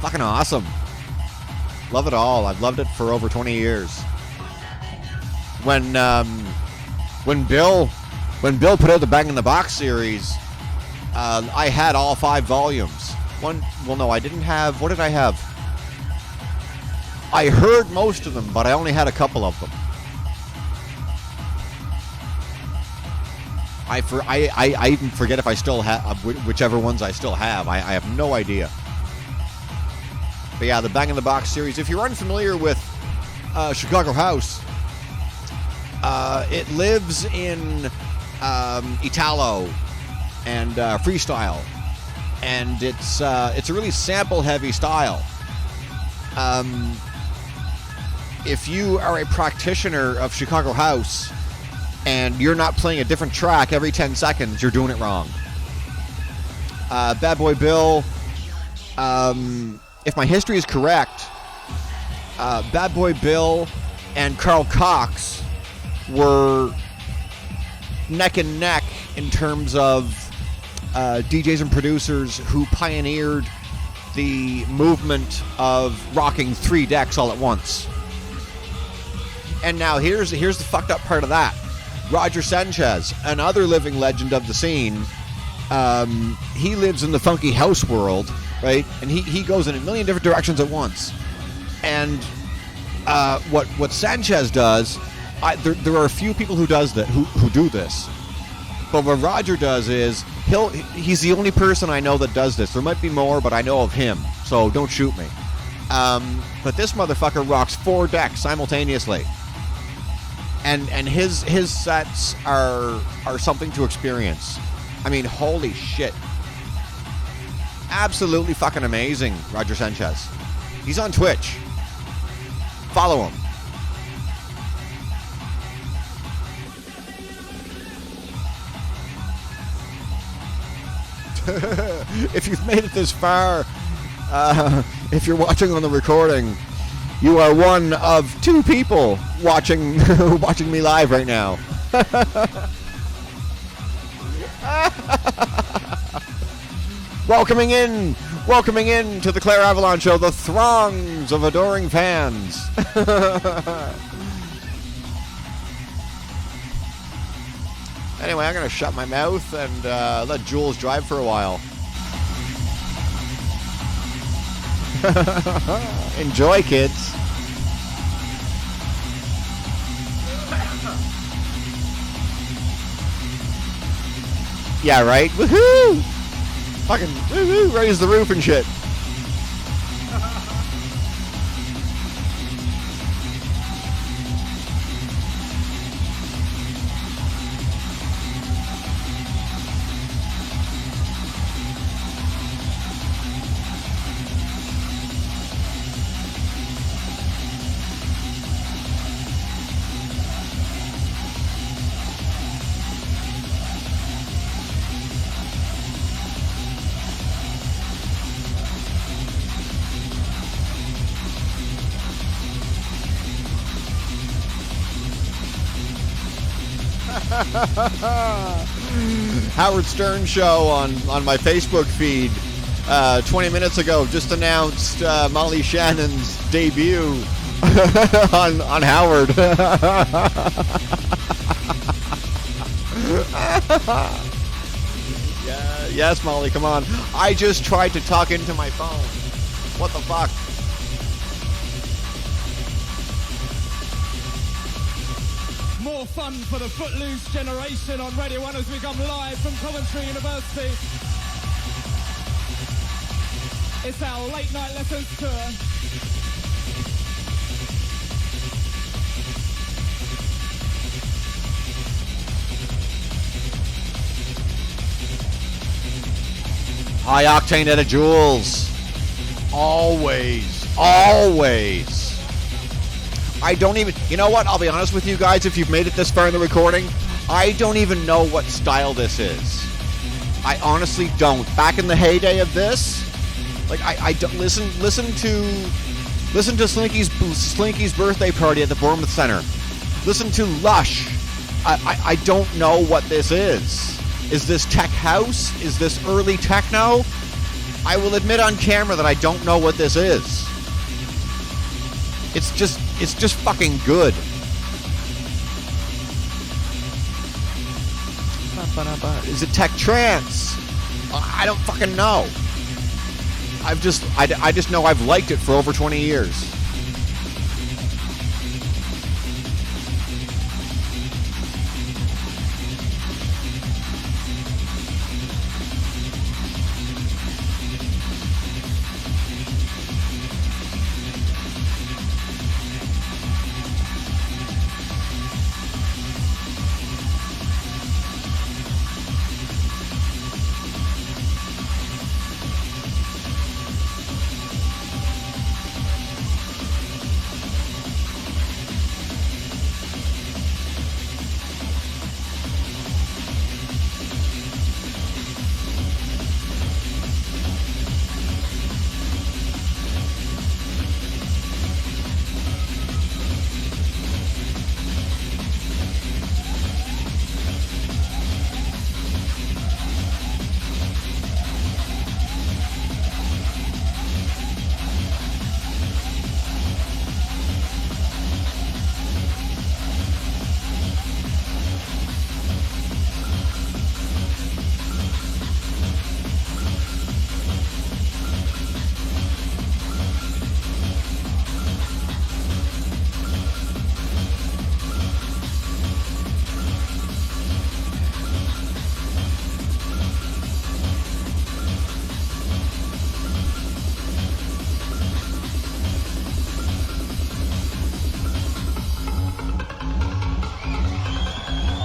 Fucking awesome. Love it all. I've loved it for over 20 years. When Bill put out the Bang in the Box series, I had all 5 volumes. No, I didn't have. What did I have? I heard most of them, but I only had a couple of them. I even forget if I still have whichever ones I still have. I have no idea. But yeah, the Bang in the Box series. If you're unfamiliar with Chicago House, it lives in Italo and freestyle, and it's a really sample-heavy style. If you are a practitioner of Chicago House and you're not playing a different track every 10 seconds, you're doing it wrong. Bad Boy Bill, if my history is correct, Bad Boy Bill and Carl Cox were neck and neck in terms of DJs and producers who pioneered the movement of rocking 3 decks all at once. And now here's the fucked up part of that. Roger Sanchez, another living legend of the scene, he lives in the funky house world, right? And he goes in a million different directions at once. And what Sanchez does, there are a few people who do this. But what Roger does is he's the only person I know that does this. There might be more, but I know of him, so don't shoot me. But this motherfucker rocks 4 decks simultaneously. And his sets are something to experience. I mean, holy shit. Absolutely fucking amazing, Roger Sanchez. He's on Twitch. Follow him. If you've made it this far, if you're watching on the recording, you are one of 2 people watching me live right now. Welcoming in to the Klayre Avalon show, the throngs of adoring fans. Anyway, I'm going to shut my mouth and let Jules drive for a while. Enjoy, kids. Yeah, right? Woohoo! Fucking woohoo! Raise the roof and shit. Howard Stern show on my Facebook feed 20 minutes ago just announced Molly Shannon's debut on Howard. Yeah, yes, Molly, come on. I just tried to talk into my phone. What the fuck? More fun for the Footloose generation on Radio 1 as we come live from Coventry University. It's our late night lessons tour. High octane at a Jules. Always. I don't even, you know what, I'll be honest with you guys, if you've made it this far in the recording, I don't even know what style this is. I honestly don't. Back in the heyday of this, like, I don't, listen to Slinky's birthday party at the Bournemouth Center. Listen to Lush. I don't know what this is. Is this tech house? Is this early techno? I will admit on camera that I don't know what this is. It's just fucking good. Is it tech trance? I don't fucking know. I just know I've liked it for over 20 years.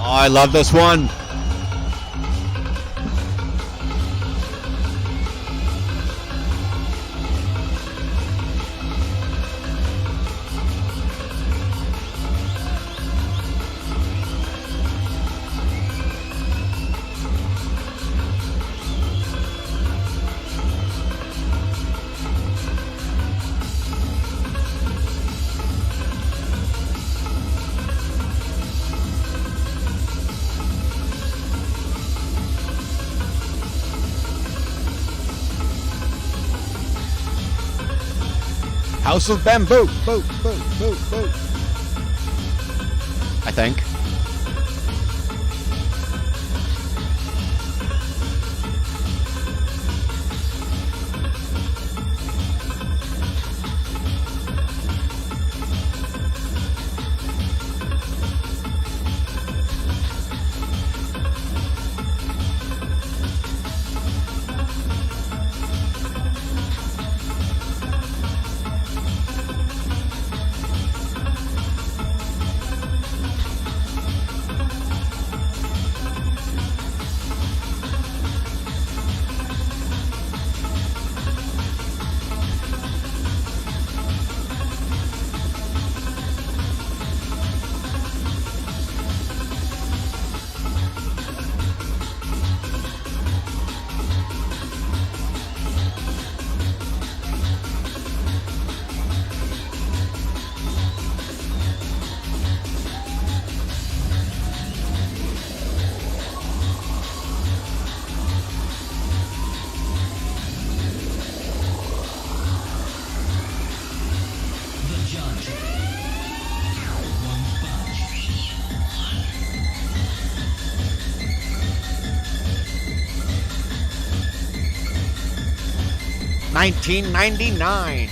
Oh, I love this one. House of Bamboo. Boo, boo, boo, boo. I think. $19.99.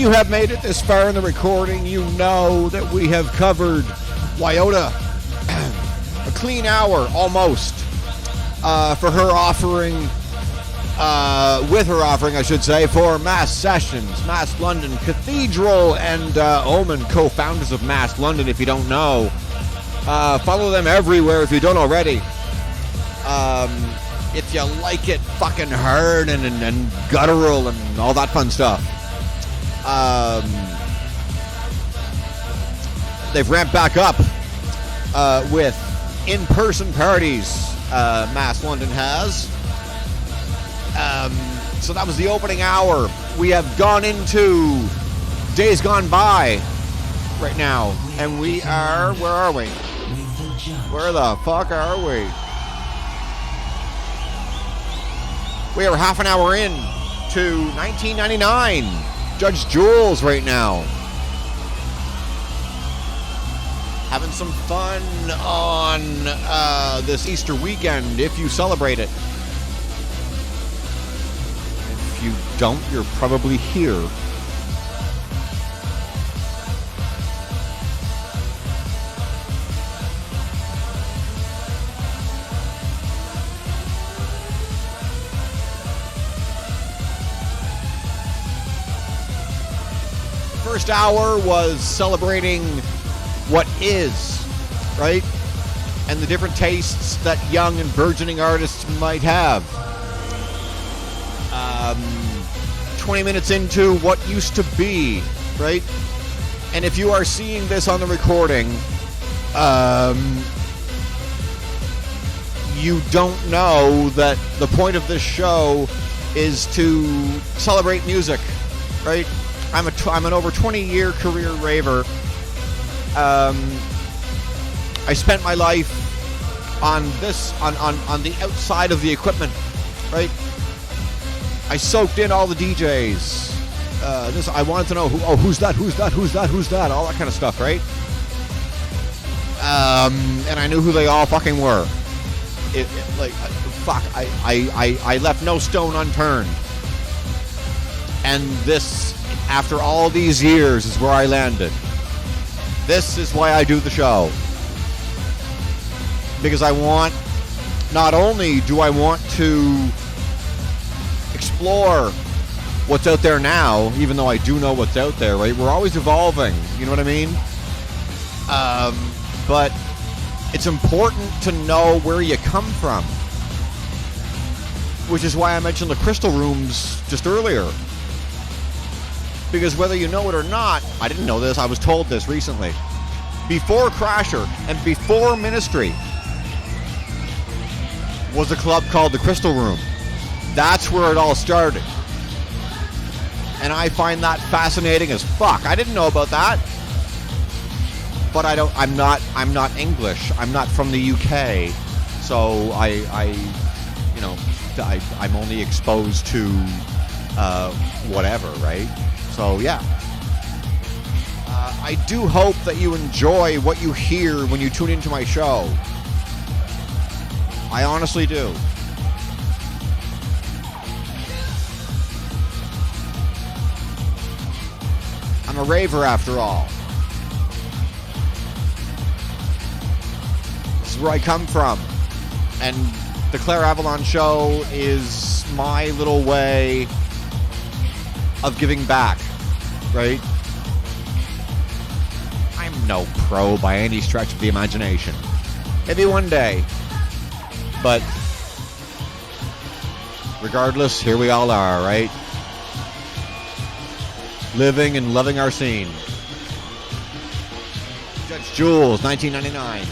you have made it this far in the recording, you know that we have covered Yiota. A clean hour, almost, for her offering, with her offering, I should say, for Mass Sessions, Mass London, Cathedral, and Omen, co-founders of Mass London, if you don't know. Follow them everywhere if you don't already. If you like it fucking hard and guttural and all that fun stuff. They've ramped back up with in-person parties, Mass London has. So that was the opening hour. We have gone into Days Gone By right now. And we are, where are we? Where the fuck are we? We are half an hour in to 1999. Judge Jules right now. Having some fun on this Easter weekend if you celebrate it. If you don't, you're probably here. First hour was celebrating what is, right? And the different tastes that young and burgeoning artists might have. 20 minutes into what used to be, right? And if you are seeing this on the recording, you don't know that the point of this show is to celebrate music, right? I'm an over 20-year career raver. I spent my life on the outside of the equipment, right? I soaked in all the DJs. I wanted to know who's that, all that kind of stuff, right? And I knew who they all fucking were. I left no stone unturned. And this, after all these years, is where I landed. This is why I do the show. Because I want, not only do I want to explore what's out there now, even though I do know what's out there, right? We're always evolving, you know what I mean? But it's important to know where you come from. Which is why I mentioned the crystal rooms just earlier. Because whether you know it or not, I didn't know this, I was told this recently. Before Crasher and before Ministry was a club called the Crystal Room. That's where it all started. And I find that fascinating as fuck. I didn't know about that. But I'm not English. I'm not from the UK. So I'm only exposed to whatever, right? So yeah. I do hope that you enjoy what you hear when you tune into my show. I honestly do. I'm a raver after all. This is where I come from. And the Klayre Avalon show is my little way of giving back, right? I'm no pro by any stretch of the imagination. Maybe one day. But regardless, here we all are, right? Living and loving our scene. Judge Jules, 1999.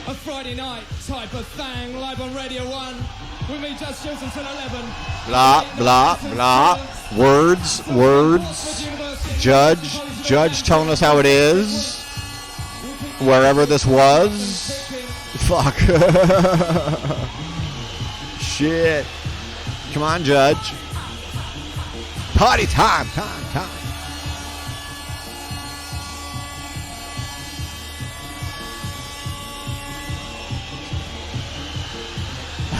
A Friday night type of thing, live on Radio 1. We meet Judge Jules until 11. Blah, blah, blah. Words. Judge telling us how it is. Wherever this was. Fuck. Shit. Come on, Judge. Party time.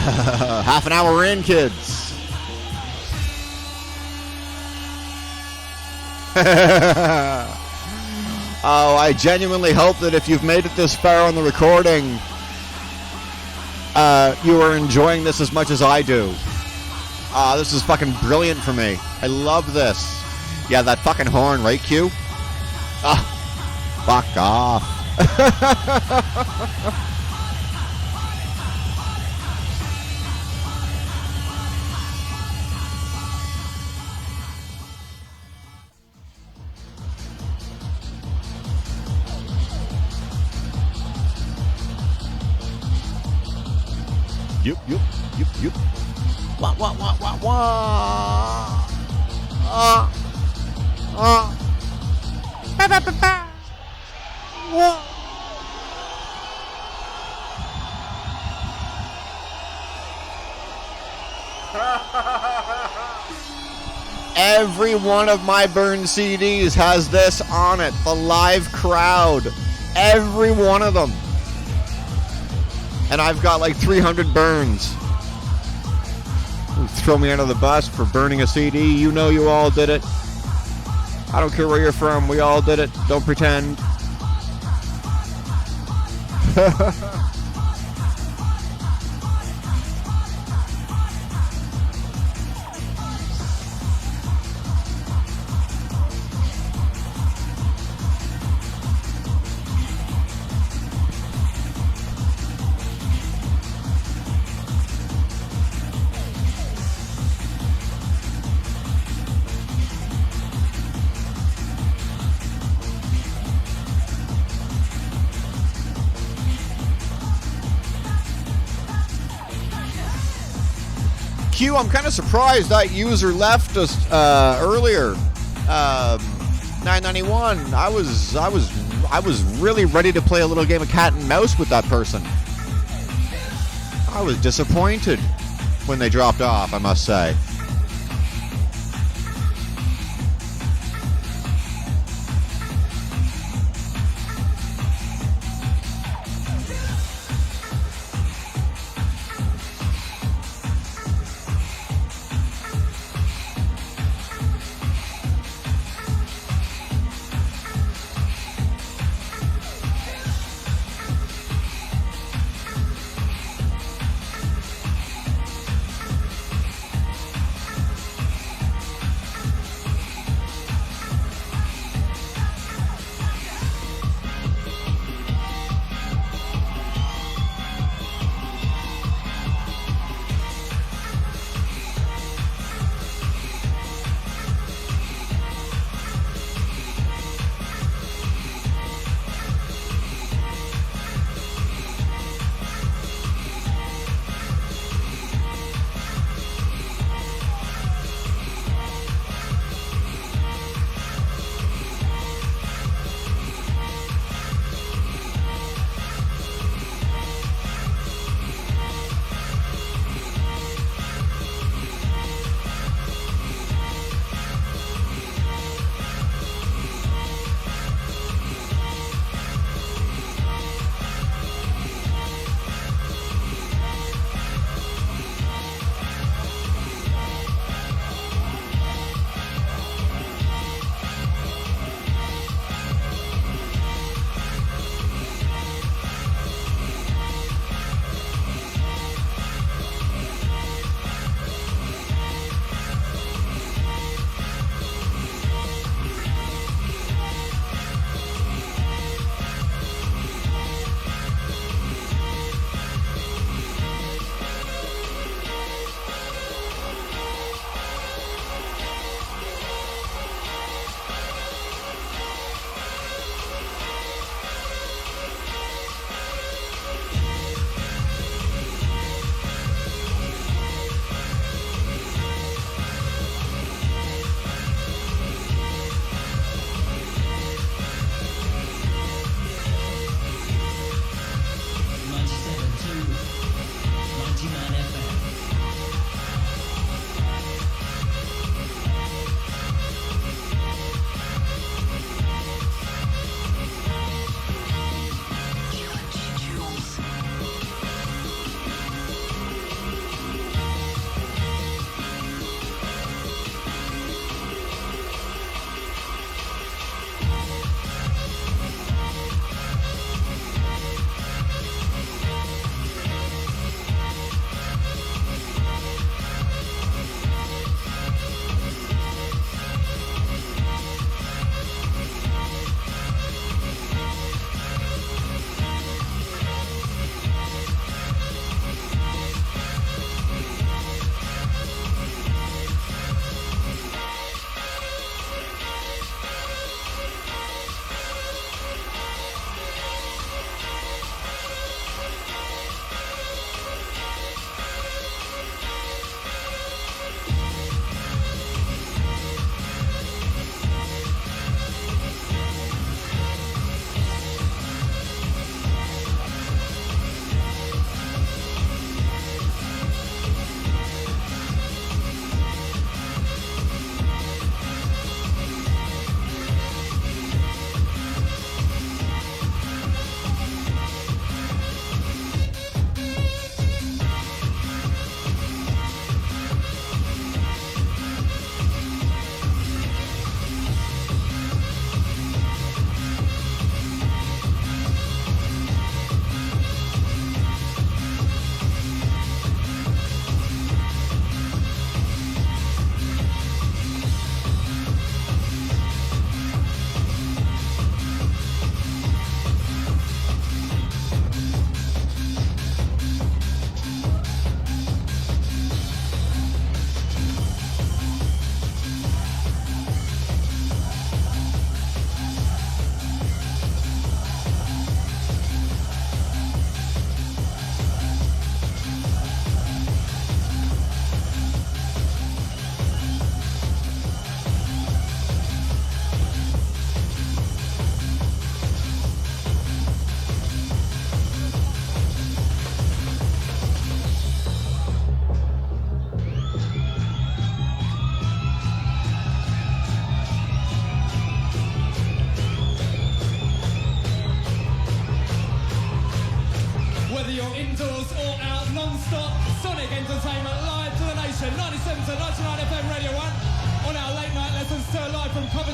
Half an hour in, kids. Oh, I genuinely hope that if you've made it this far on the recording, you are enjoying this as much as I do. This is fucking brilliant for me. I love this. Yeah, that fucking horn, right, Q? Fuck off. Yup. Wah. Wah. Every one of my burn CDs has this on it. The live crowd. Every one of them. And I've got like 300 burns. Throw me under the bus for burning a CD. You know you all did it. I don't care where you're from. We all did it. Don't pretend. Q, I'm kind of surprised that user left us earlier. 991. I was really ready to play a little game of cat and mouse with that person. I was disappointed when they dropped off, I must say.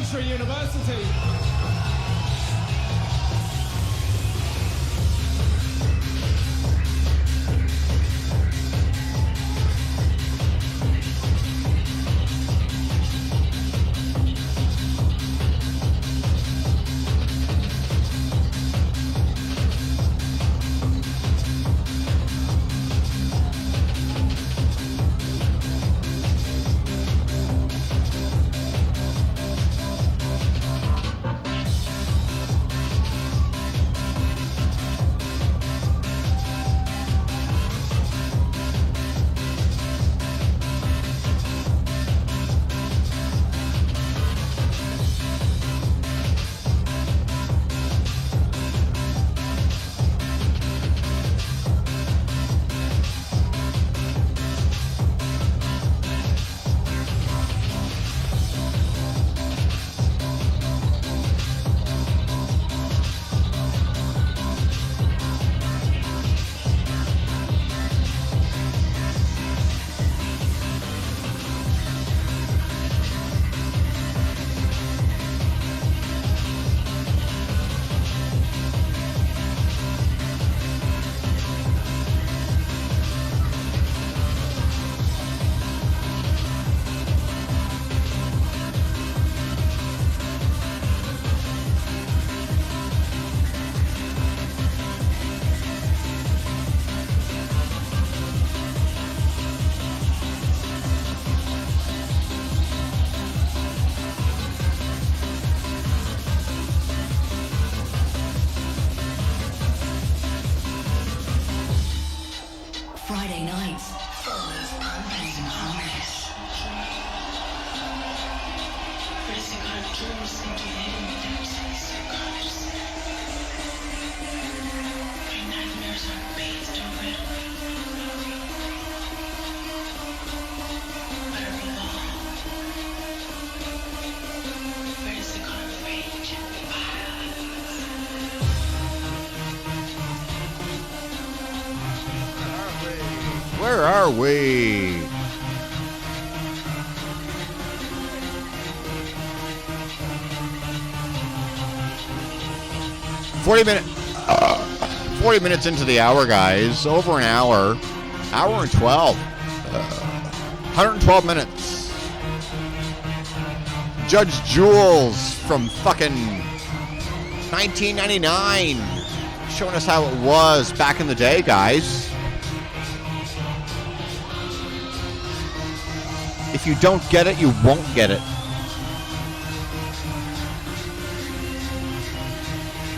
Coventry University. Friday nights, full of pumping promise. But it's the kind of dreams that you live in that takes subconsciously. My nightmares are bathed over it. But above all, where is the kind of rage and violence? Where are we? Forty minutes into the hour, guys. Over an hour. Hour and 12. 112 minutes. Judge Jules from fucking 1999. Showing us how it was back in the day, guys. If you don't get it, you won't get it.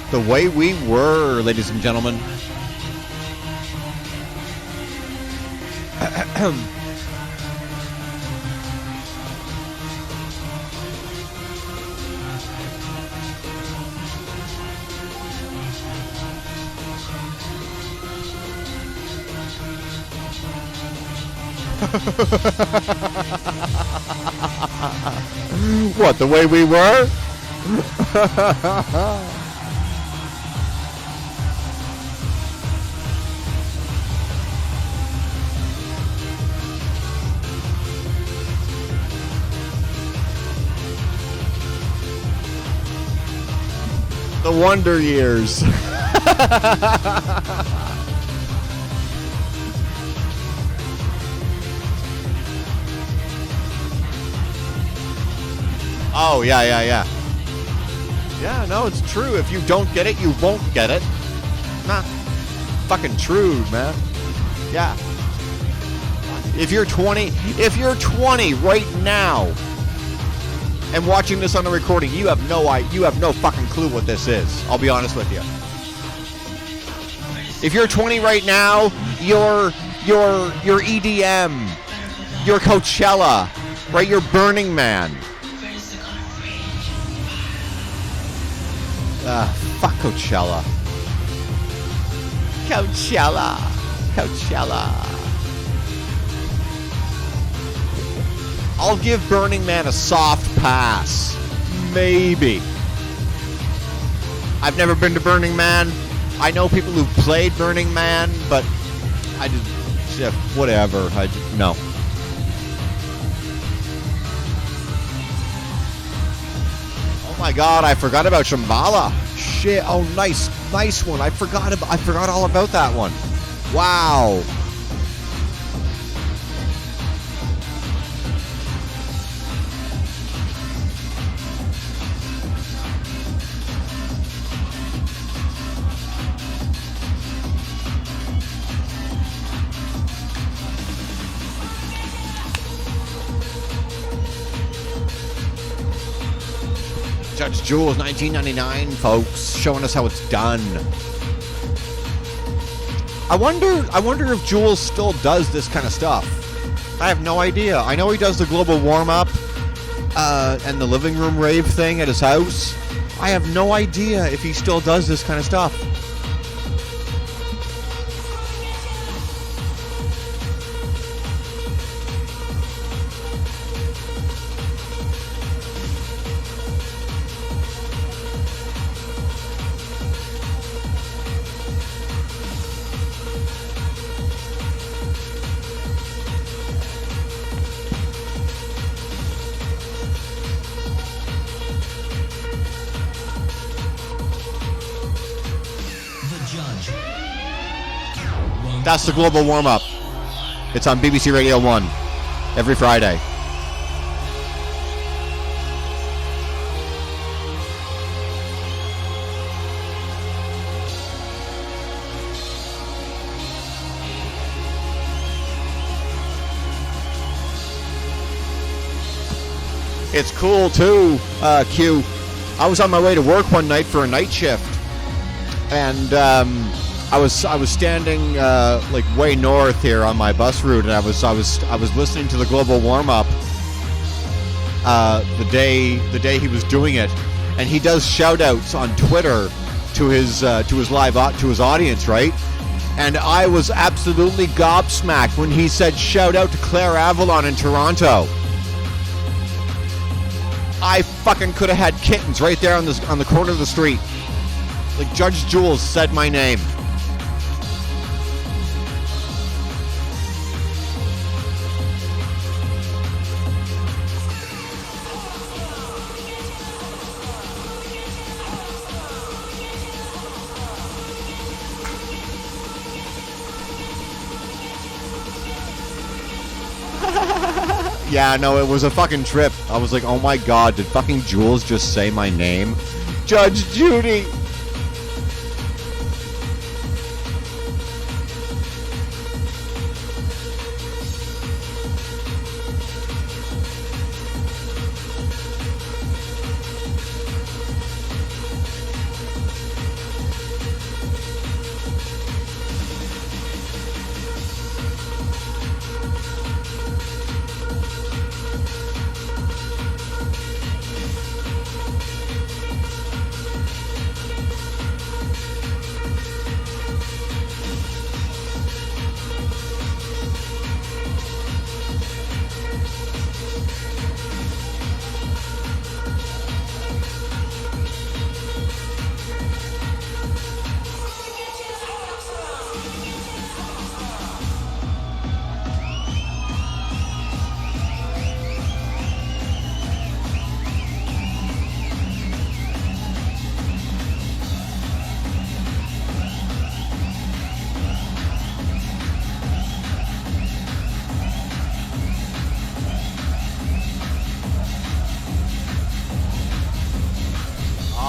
The way we were, ladies and gentlemen. What, the way we were? The Wonder Years. Oh, yeah. Yeah, no, it's true. If you don't get it, you won't get it. Not fucking true, man. Yeah. If you're 20 right now and watching this on a recording, you have no fucking clue what this is. I'll be honest with you. If you're 20 right now, you're EDM, you're Coachella, right? You're Burning Man. Fuck Coachella. Coachella. I'll give Burning Man a soft pass. Maybe. I've never been to Burning Man. I know people who've played Burning Man, but I just, whatever. No. my God, I forgot about Shambhala. Shit. Oh, nice one. I forgot all about that one. Wow. Judge Jules, 1999, folks, showing us how it's done. I wonder if Jules still does this kind of stuff. I have no idea. I know he does the global warm-up and the living room rave thing at his house. I have no idea if he still does this kind of stuff. That's the global warm-up. It's on BBC Radio 1 every Friday. It's cool too, Q. I was on my way to work one night for a night shift, and I was standing like way north here on my bus route, and I was listening to the global warm up the day he was doing it, and he does shout outs on Twitter to his audience, right? And I was absolutely gobsmacked when he said shout out to Klayre Avalon in Toronto. I fucking could have had kittens right there on the corner of the street. Like Judge Jules said my name. Yeah, no, it was a fucking trip. I was like, oh my God, did fucking Jules just say my name? Judge Judy!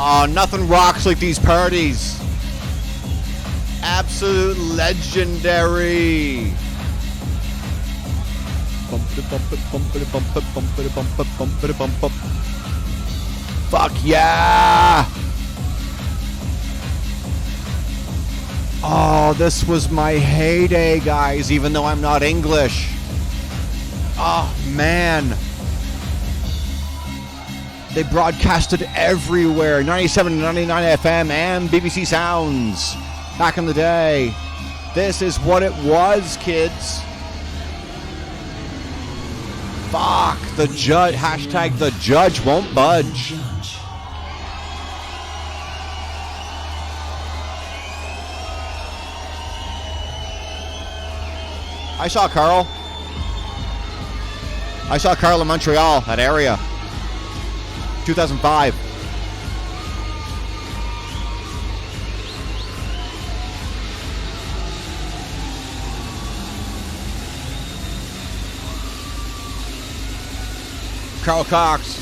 Oh, nothing rocks like these parties. Absolute legendary. Fuck yeah. Oh, this was my heyday, guys, even though I'm not English. Oh, man. They broadcasted everywhere, 97 and 99 FM and BBC Sounds back in the day. This is what it was, kids. Fuck, the judge, hashtag the judge won't budge. I saw Carl in Montreal, that area. 2005. Carl Cox.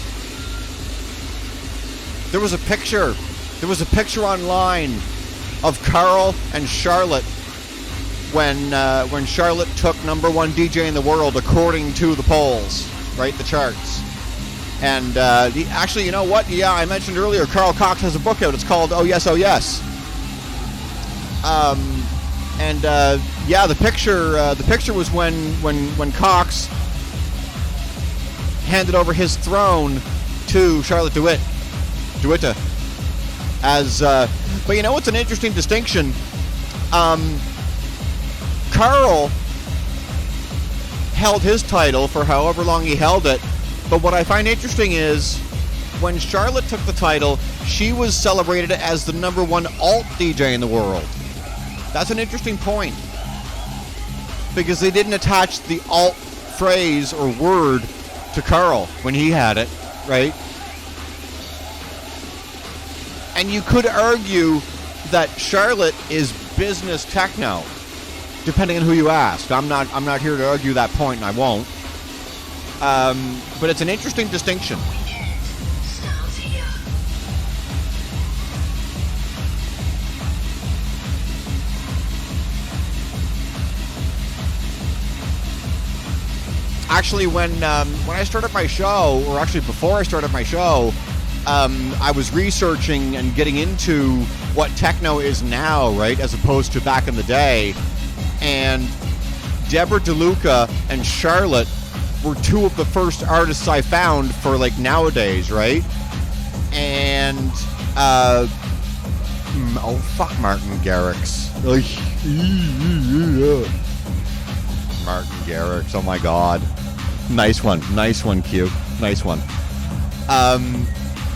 There was a picture online of Carl and Charlotte when Charlotte took number one DJ in the world according to the polls, right? The charts. And actually, you know what? Yeah, I mentioned earlier, Carl Cox has a book out. It's called Oh Yes, Oh Yes. Yeah, the picture was when Cox handed over his throne to Charlotte DeWitt. But you know what's an interesting distinction? Carl held his title for however long he held it, but what I find interesting is when Charlotte took the title, she was celebrated as the number one alt DJ in the world. That's an interesting point, because they didn't attach the alt phrase or word to Carl when he had it, right? And you could argue that Charlotte is business techno, depending on who you ask. I'm not here to argue that point, and I won't. But it's an interesting distinction. Actually, when I started my show, or actually before I started my show, I was researching and getting into what techno is now, right, as opposed to back in the day. And Deborah DeLuca and Charlotte were two of the first artists I found for, like, nowadays, right? And, oh, fuck Martin Garrix. Martin Garrix, oh my god. Nice one, Q. Nice one.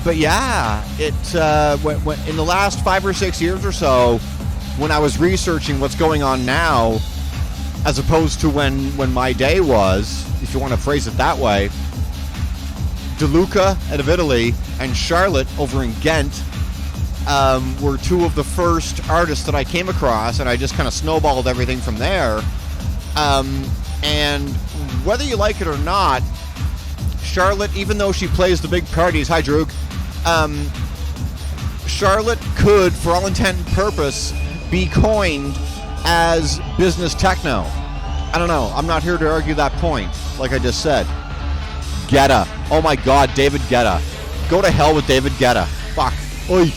But yeah, when in the last 5 or 6 years or so, when I was researching what's going on now, as opposed to when my day was, if you want to phrase it that way, DeLuca out of Italy and Charlotte over in Ghent were two of the first artists that I came across, and I just kind of snowballed everything from there. And whether you like it or not, Charlotte, even though she plays the big parties, hi Droog, Charlotte could, for all intent and purpose, be coined as business techno. I don't know. I'm not here to argue that point, like I just said. Guetta. Oh my god, David Guetta. Go to hell with David Guetta. Fuck. Oi.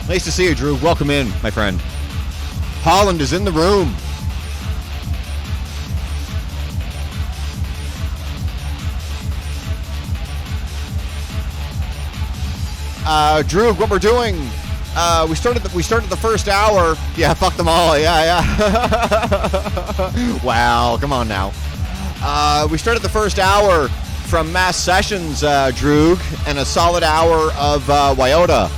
Nice to see you, Drew. Welcome in, my friend. Holland is in the room. Drew, what we're doing, we started the first hour. Yeah, fuck them all. Yeah. Wow, come on now. We started the first hour from Mass Sessions, Droog, and a solid hour of Yiota,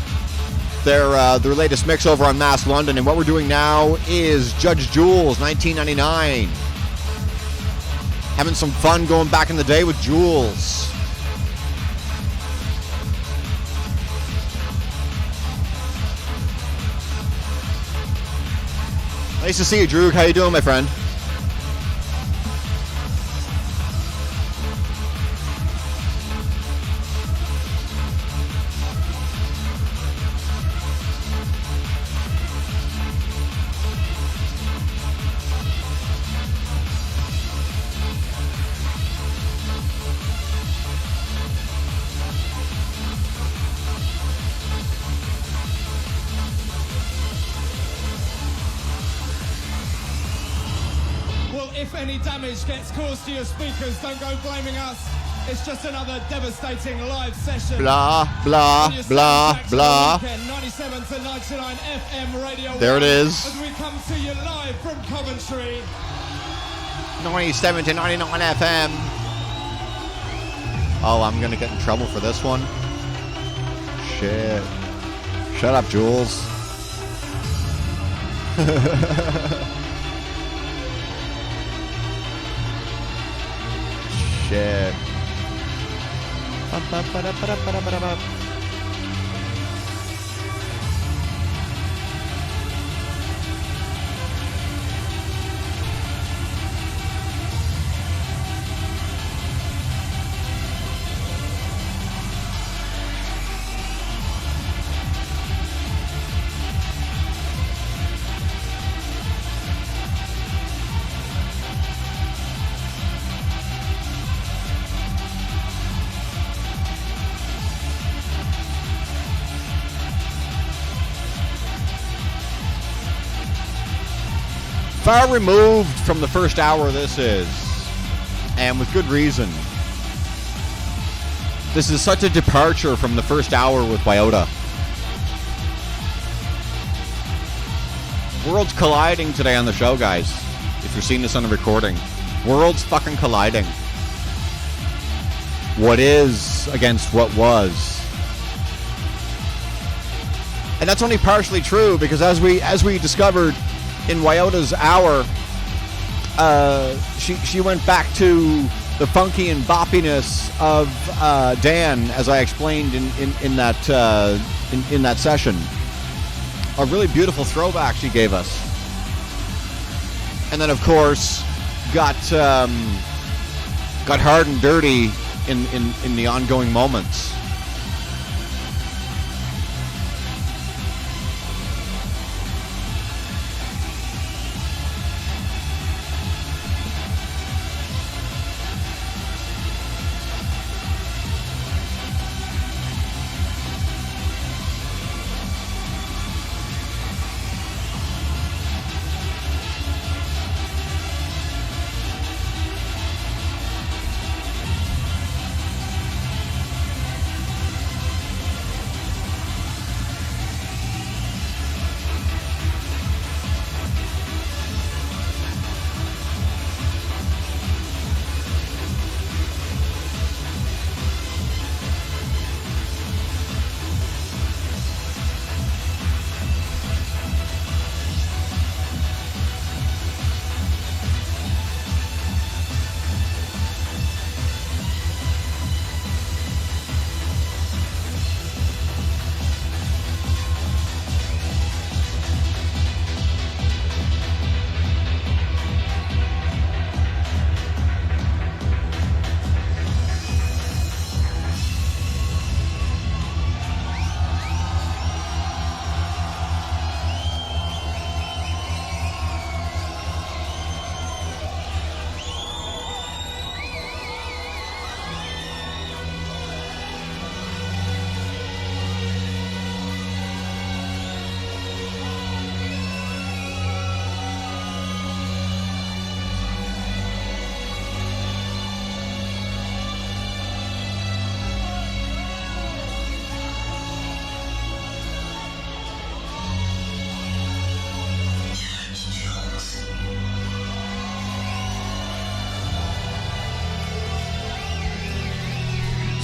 their latest mix over on Mass London. And what we're doing now is Judge Jules, 1999. Having some fun going back in the day with Jules. Nice to see you, Drew. How you doing, my friend? If any damage gets caused to your speakers, don't go blaming us. It's just another devastating live session. Blah, blah, blah, blah. 97 to 99 FM radio. There it is. As we come to you live from Coventry. 97 to 99 FM. Oh, I'm going to get in trouble for this one. Shit. Shut up, Jules. Shit. far removed from the first hour this is, and with good reason. This is such a departure from the first hour with Yiota. Worlds colliding today on the show, guys. If you're seeing this on the recording. Worlds fucking colliding. What is against what was. And that's only partially true, because as we discovered in Wyota's hour, she went back to the funky and boppiness of Dan, as I explained in that session. A really beautiful throwback she gave us. And then, of course, got hard and dirty in the ongoing moments.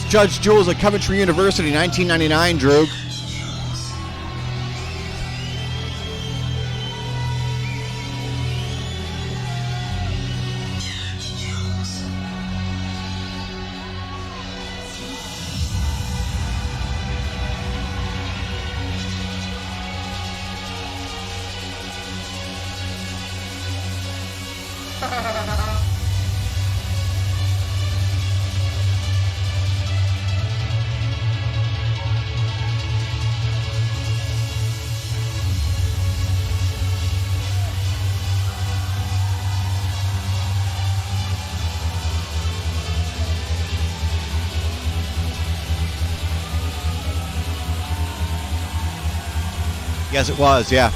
Judge Jules at Coventry University, 1999, Droog. Yes, it was, yeah.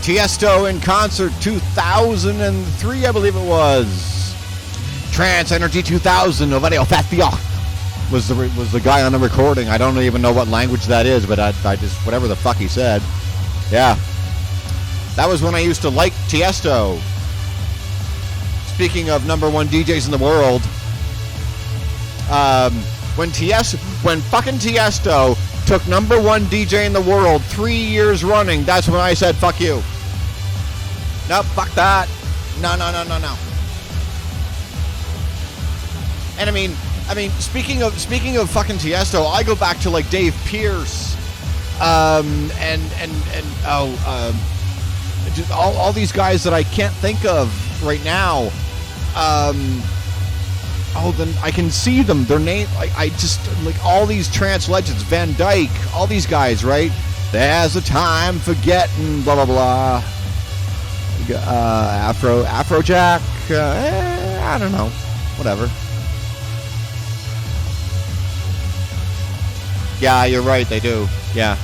Tiesto in concert 2003, I believe it was. Trance Energy 2000, Novario Fatio was the guy on the recording. I don't even know what language that is, but I just, whatever the fuck he said. Yeah. That was when I used to like Tiesto. Speaking of number one DJs in the world, when fucking Tiesto took number one DJ in the world 3 years running, that's when I said, fuck you. Nope, fuck that. No. And I mean, speaking of fucking Tiesto, I go back to like Dave Pierce, just all these guys that I can't think of right now. Then I can see them. Their name, I just, like, all these trance legends, Van Dyke, all these guys, right? There's a time for getting blah, blah, blah. Afrojack, I don't know. Whatever. Yeah, you're right, they do. Yeah.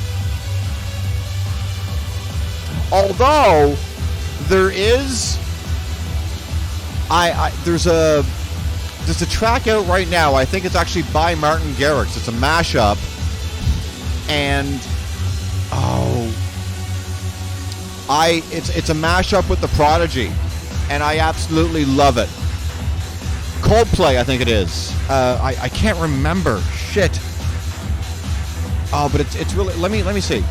Although, There is. There's a track out right now. I think it's actually by Martin Garrix. It's a mashup, and it's a mashup with The Prodigy, and I absolutely love it. Coldplay, I think it is. I can't remember. Shit. Oh, but it's really. Let me see.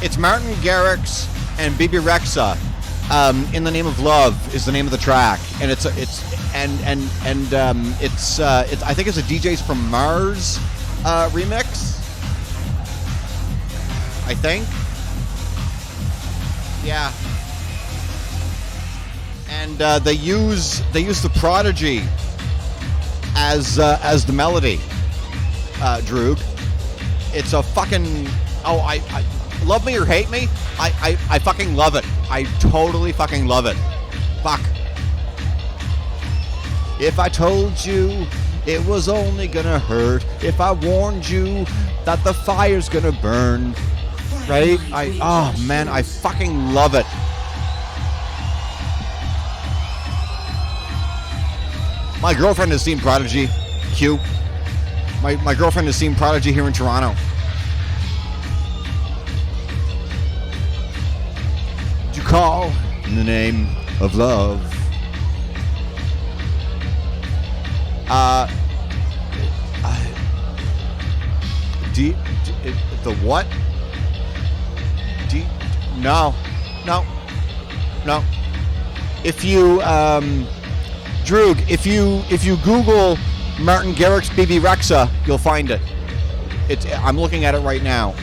It's Martin Garrix and Bebe Rexha. "In the Name of Love" is the name of the track, and it's I think it's a DJs from Mars remix. I think. Yeah. And they use The Prodigy as the melody. Droog. It's a fucking I love me or hate me, I fucking love it. I totally fucking love it. Fuck. If I told you it was only gonna hurt, if I warned you that the fire's gonna burn, right? Oh man, I fucking love it. My girlfriend has seen Prodigy. Q. My girlfriend has seen Prodigy here in Toronto. Call in the name of love. The what? No. If you Droog, if you Google Martin Garrix Bebe Rexha, you'll find it. I'm looking at it right now.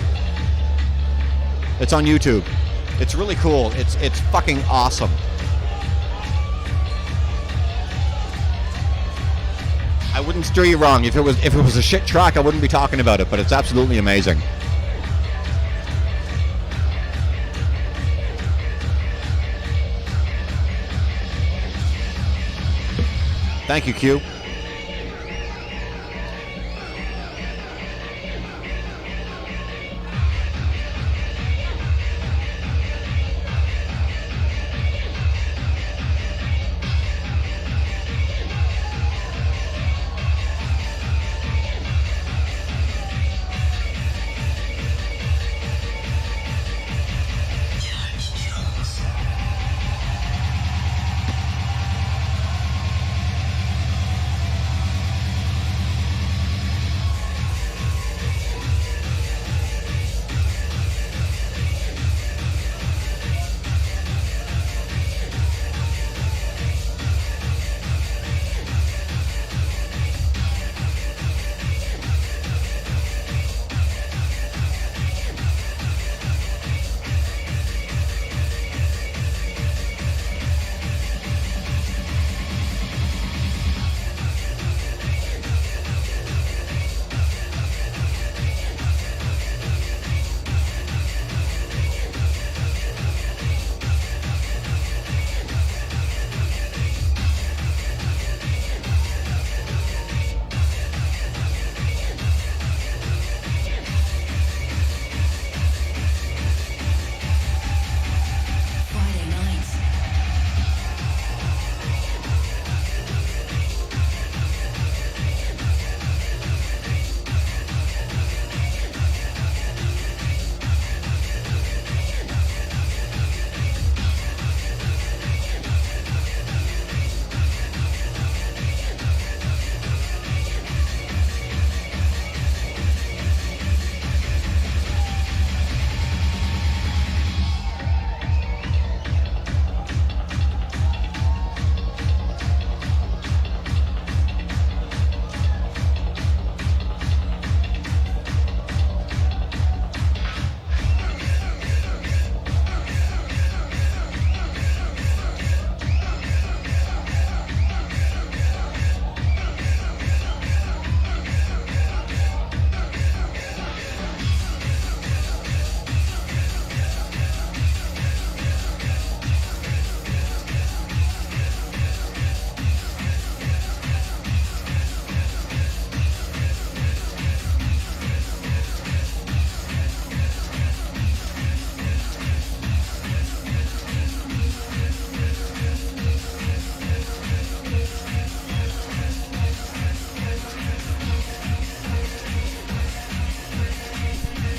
It's on YouTube. It's really cool. It's fucking awesome. I wouldn't steer you wrong. If it was a shit track, I wouldn't be talking about it, but it's absolutely amazing. Thank you, Q.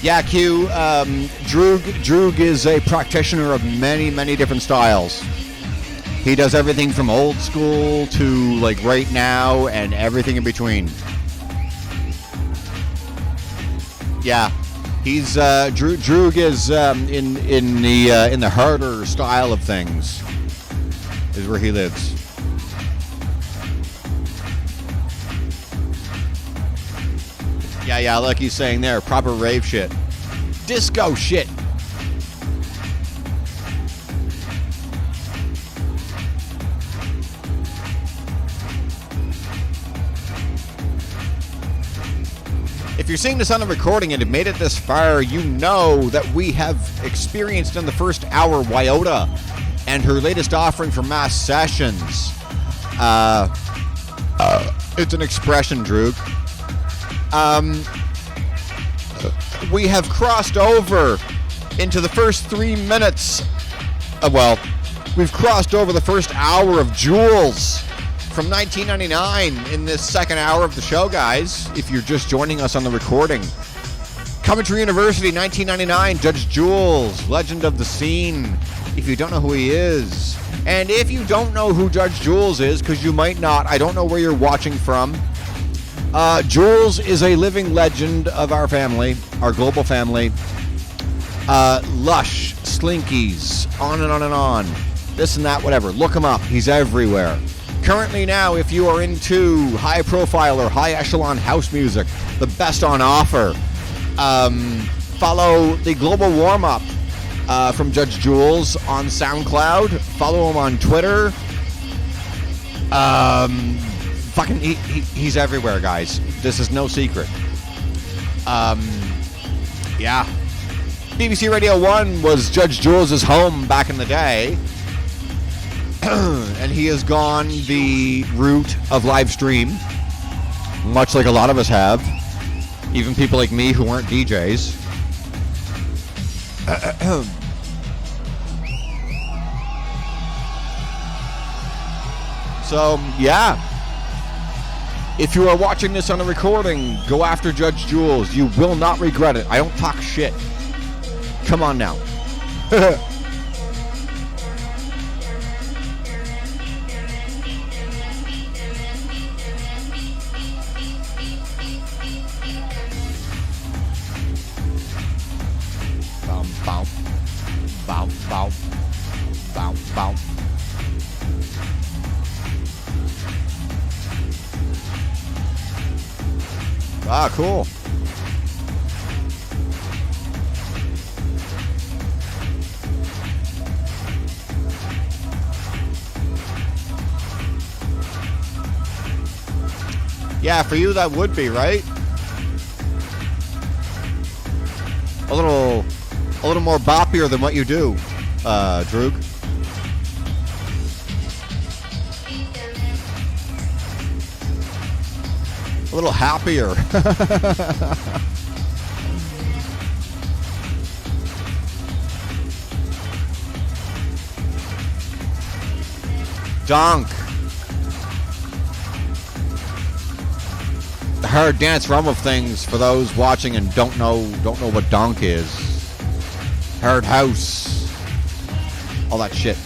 Yeah, Q. Droog is a practitioner of many, many different styles. He does everything from old school to like right now and everything in between. Yeah, he's Droog is in the harder style of things. Is where he lives. Yeah, like he's saying there, proper rave shit, disco shit. If you're seeing this on a recording and have made it this far, you know that we have experienced in the first hour Yiota and her latest offering for Mass Sessions. It's an expression, Droog. We have crossed over into the first 3 minutes. We've crossed over the first hour of Jules from 1999 in this second hour of the show, guys, if you're just joining us on the recording. Coventry University, 1999, Judge Jules, legend of the scene, if you don't know who he is. And if you don't know who Judge Jules is, because you might not, I don't know where you're watching from, Jules is a living legend of our family, our global family. Lush, Slinkies, on and on and on. This and that, whatever. Look him up. He's everywhere. Currently now, if you are into high profile or high echelon house music, the best on offer, follow the Global Warm-Up from Judge Jules on SoundCloud. Follow him on Twitter. He's everywhere, guys. This is no secret. Yeah. BBC Radio 1 was Judge Jules' home back in the day. And he has gone the route of live stream, much like a lot of us have. Even people like me who aren't DJs. So, yeah. If you are watching this on a recording, go after Judge Jules. You will not regret it. I don't talk shit. Come on now. Bow, bow, bow, bow, bow. Ah, cool. Yeah, for you that would be, right? A little more boppier than what you do, Droog. A little happier. Donk. The hard dance realm of things for those watching and don't know what donk is. Hard house. All that shit.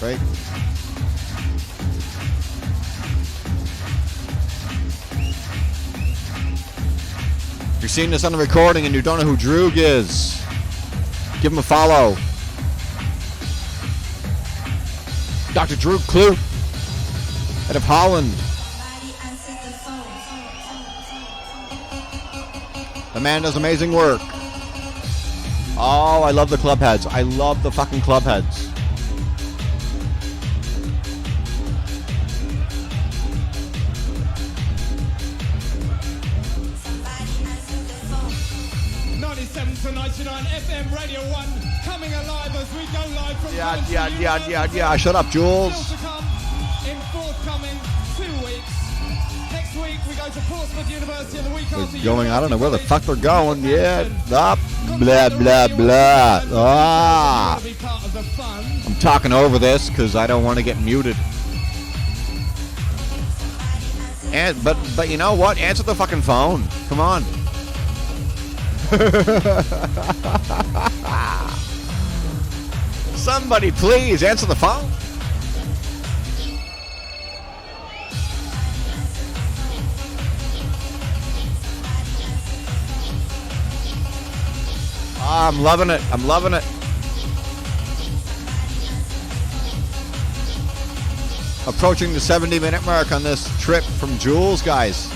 Right? If you're seeing this on the recording and you don't know who Droog is, give him a follow. Dr. Droog Kloot, out of Holland. The man does amazing work. Oh, I love the club heads. I love the fucking club heads. To 99 FM Radio 1 coming alive as we go live from Yeah. Shut up, Jules. Still to come in forthcoming 2 weeks. Next week we go to Portsmouth University and the week after going, I don't know where the fuck they're going. Yeah. Up. Blah, blah, blah. Ah. I'm talking over this because I don't want to get muted. But you know what? Answer the fucking phone. Come on. Somebody please answer the phone. Oh, I'm loving it. I'm loving it. Approaching the 70-minute mark on this trip from Jules, guys.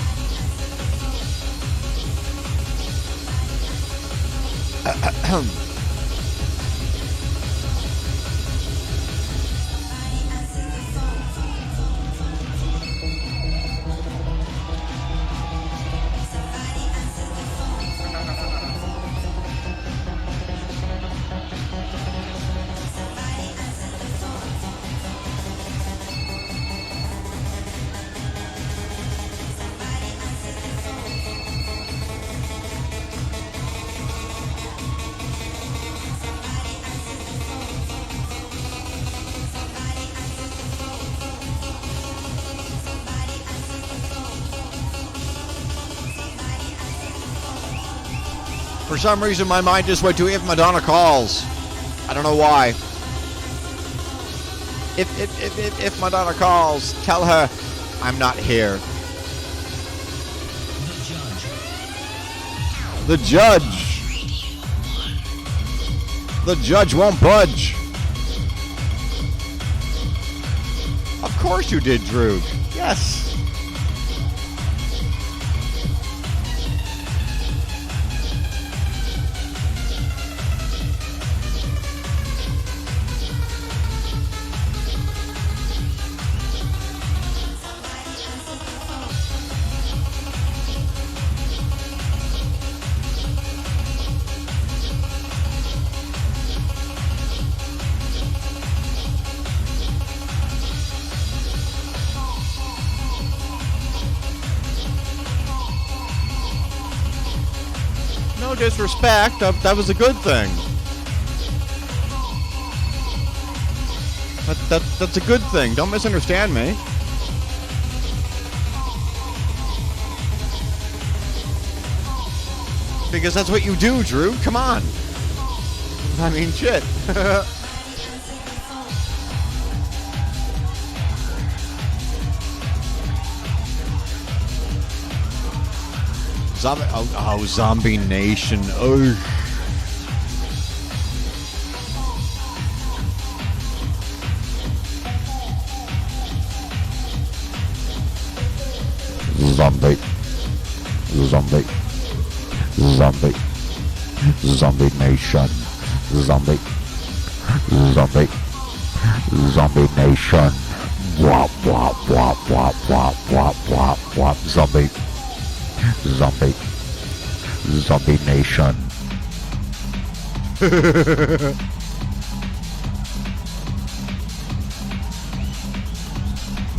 For some reason, my mind just went to if Madonna calls. I don't know why. If Madonna calls, tell her I'm not here. The judge. The judge won't budge. Of course you did, Droog. Yes. No disrespect, that was a good thing. That's a good thing. Don't misunderstand me. Because that's what you do, Drew. Come on. I mean, shit. Zombie Nation. Oh. Zombie Nation. Zombie Nation. Wop wop wop wop wop wop wop wop. Zombie Nation.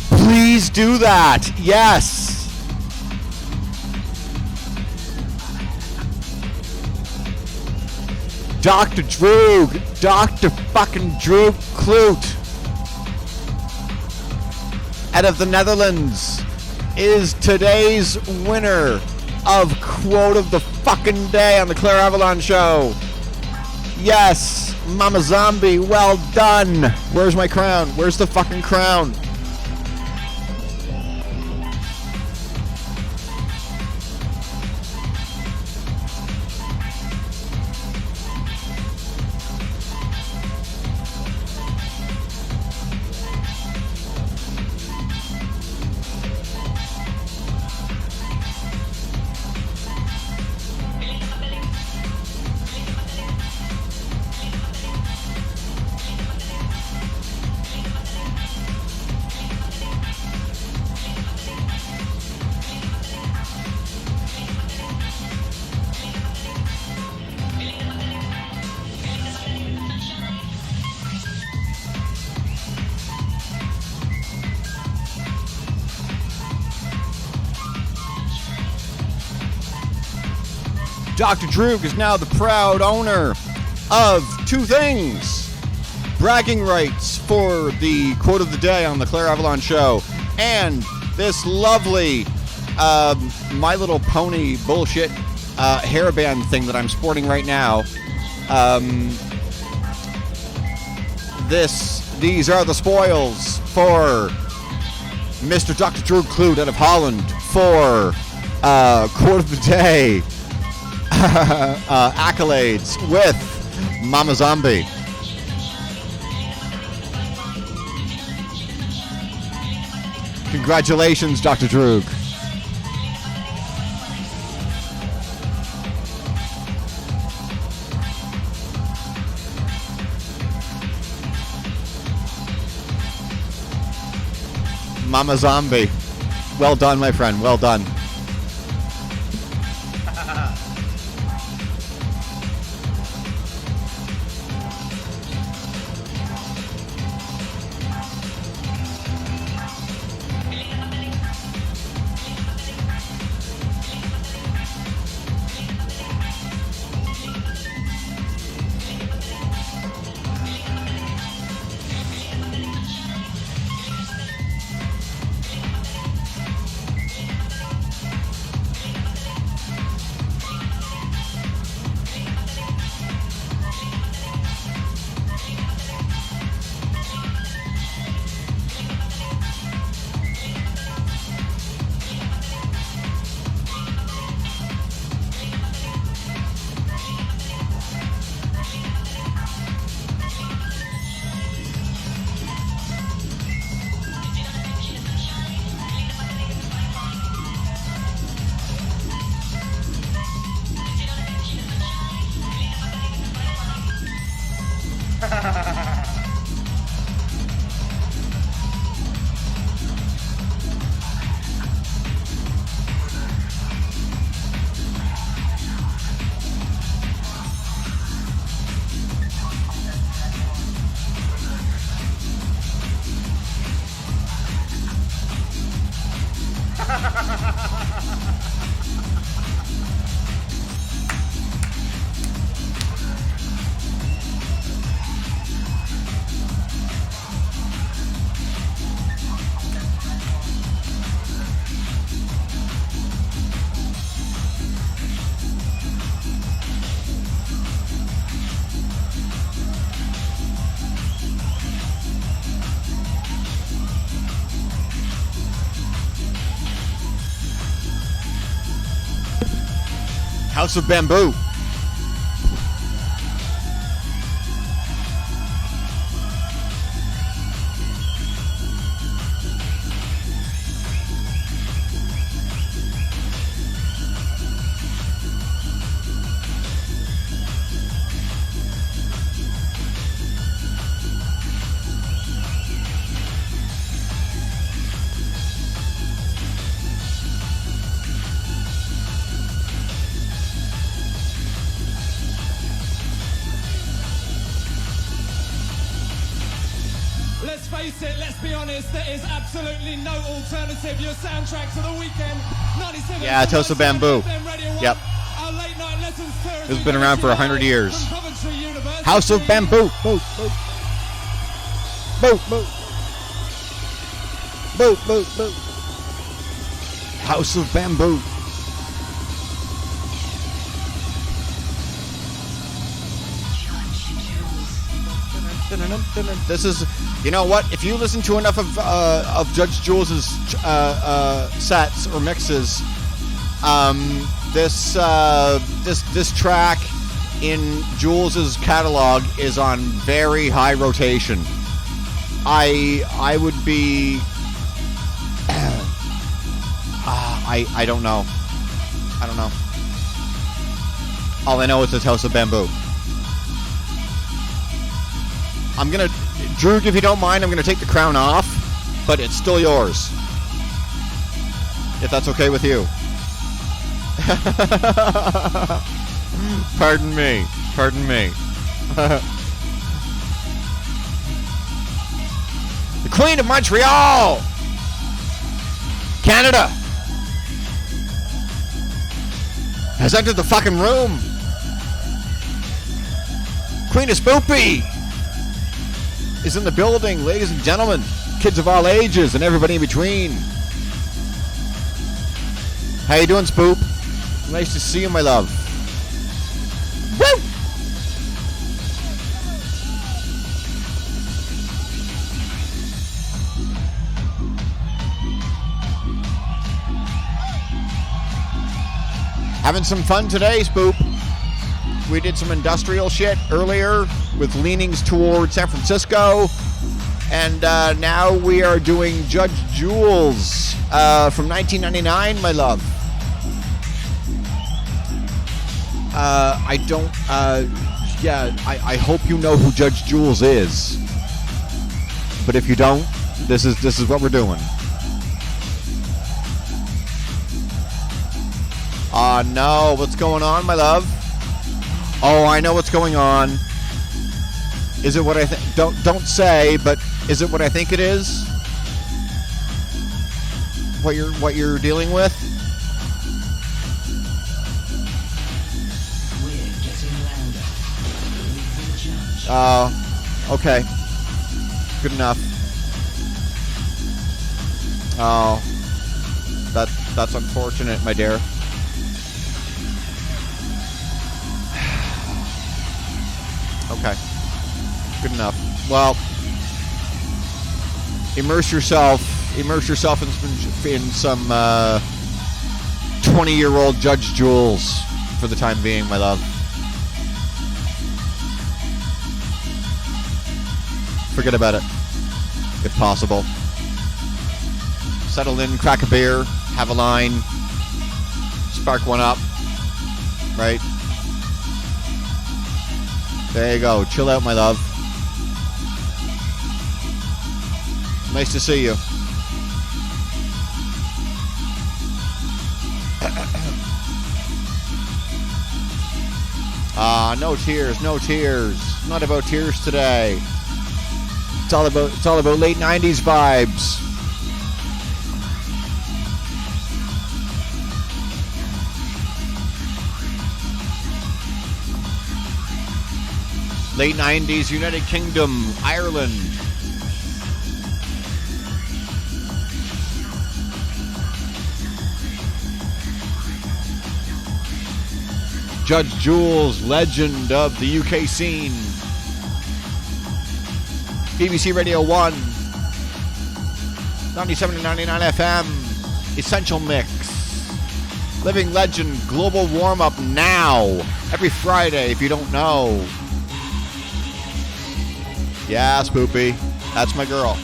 Please do that. Yes. Dr. Droog. Dr. fucking Droog Kloot. Out of the Netherlands is today's winner of Quote of the fucking Day on the Klayre Avalon show. Yes, Mama Zombie, well done. Where's my crown? Where's the fucking crown? Dr. Droog is now the proud owner of two things. Bragging rights for the Quote of the Day on the Klayre Avalon show and this lovely My Little Pony bullshit hairband thing that I'm sporting right now. These are the spoils for Mr. Dr. Drew Clute out of Holland for Quote of the Day accolades with Mama Zombie. Congratulations, Dr. Droog. Mama Zombie. Well done, my friend. Well done. House of Bamboo. Let's face it, let's be honest, there is absolutely no alternative. Your soundtrack to the weekend, 97. Yeah, House of Bamboo. Yep. Our late night lessons tour. It's been around for 100 years. House of Bamboo. Boot, boot. Boot, boot. Boot, boot, boot. House of Bamboo. This is, you know what? If you listen to enough of Judge Jules's sets or mixes, this track in Jules's catalog is on very high rotation. I would be, I don't know. I don't know. All I know is it's House of Bamboo. I'm gonna, Drew, if you don't mind, I'm gonna take the crown off, but it's still yours. If that's okay with you. Pardon me. Pardon me. The Queen of Montreal! Canada! Has entered the fucking room! Queen of Spoopy is in the building, ladies and gentlemen, kids of all ages and everybody in between. How you doing, Spoop? Nice to see you, my love. Woo! Having some fun today, Spoop. We did some industrial shit earlier with leanings toward San Francisco. And now we are doing Judge Jules from 1999, my love. I don't, I hope you know who Judge Jules is. But if you don't, this is what we're doing. No, what's going on, my love? Oh, I know what's going on. Is it what I think? Don't say, but is it what I think it is? What you're dealing with? We're getting louder. With the judge. Okay. Good enough. Oh, that's unfortunate, my dear. Okay. Good enough. Well, immerse yourself in some 20-year-old Judge Jules for the time being, my love. Forget about it, if possible. Settle in, crack a beer, have a line, spark one up, right? There you go. Chill out, my love. Nice to see you. No tears, no tears. Not about tears today. It's all about late 90s vibes. Late 90s, United Kingdom, Ireland. Judge Jules, legend of the UK scene. BBC Radio 1. 97 to 99 FM. Essential Mix. Living Legend, Global Warm-Up now. Every Friday, if you don't know. Yeah, Spoopy. That's my girl.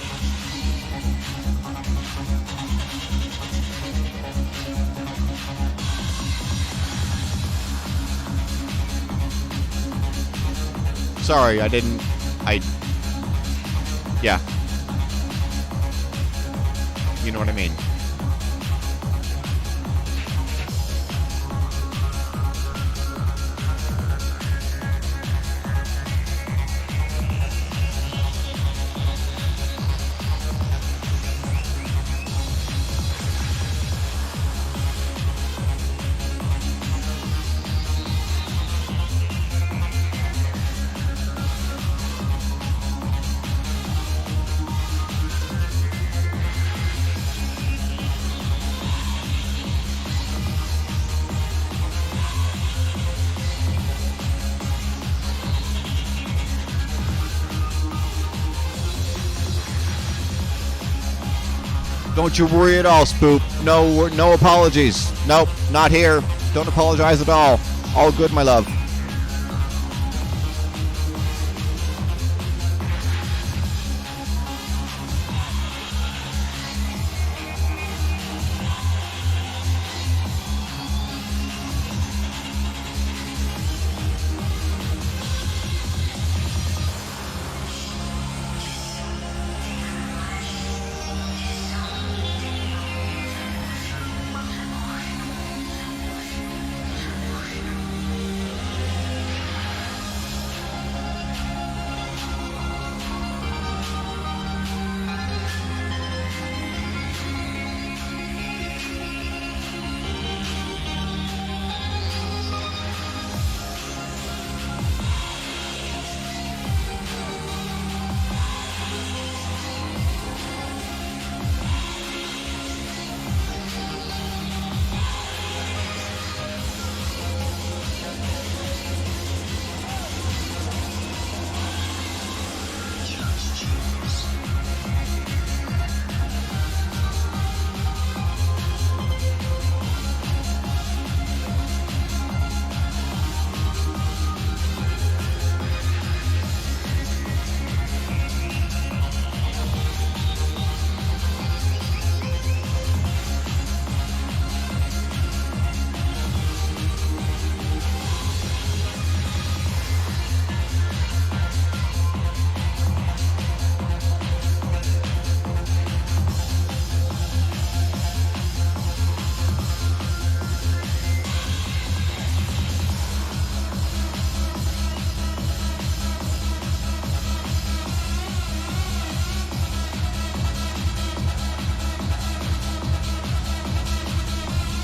Sorry, yeah. You know what I mean. Don't you worry at all, Spoop. No apologies. Nope, not here. Don't apologize at all. All good, my love.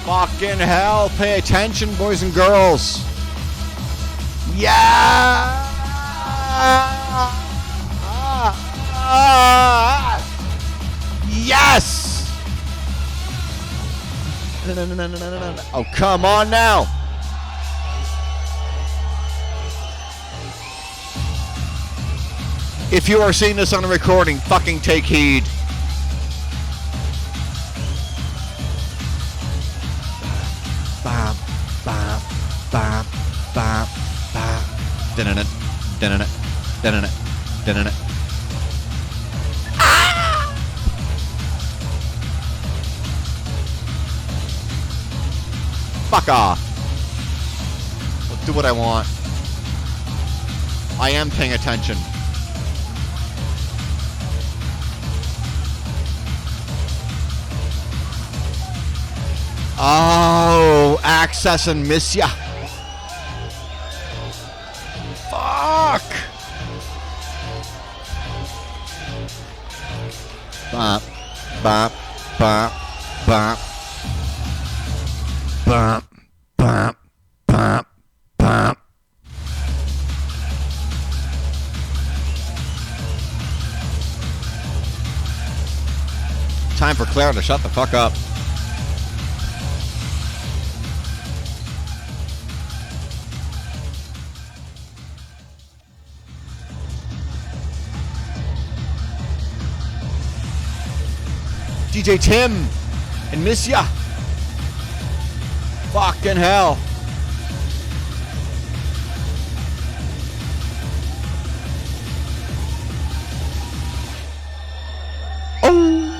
Fucking hell. Pay attention, boys and girls. Yeah! Yes! Oh, come on now. If you are seeing this on a recording, fucking take heed. Bam, bam, bam, bam, bam. Dun-dun-dun, dun-dun-dun, dun-dun-dun, dun-dun-dun. Fuck off. I'll do what I want. I am paying attention. Oh, access and miss ya. Fuck. Bop, bop, bop, bop. Bop, bop, bop, bop. Time for Klayre to shut the fuck up. DJ Tim and miss ya. Fucking hell. Oh.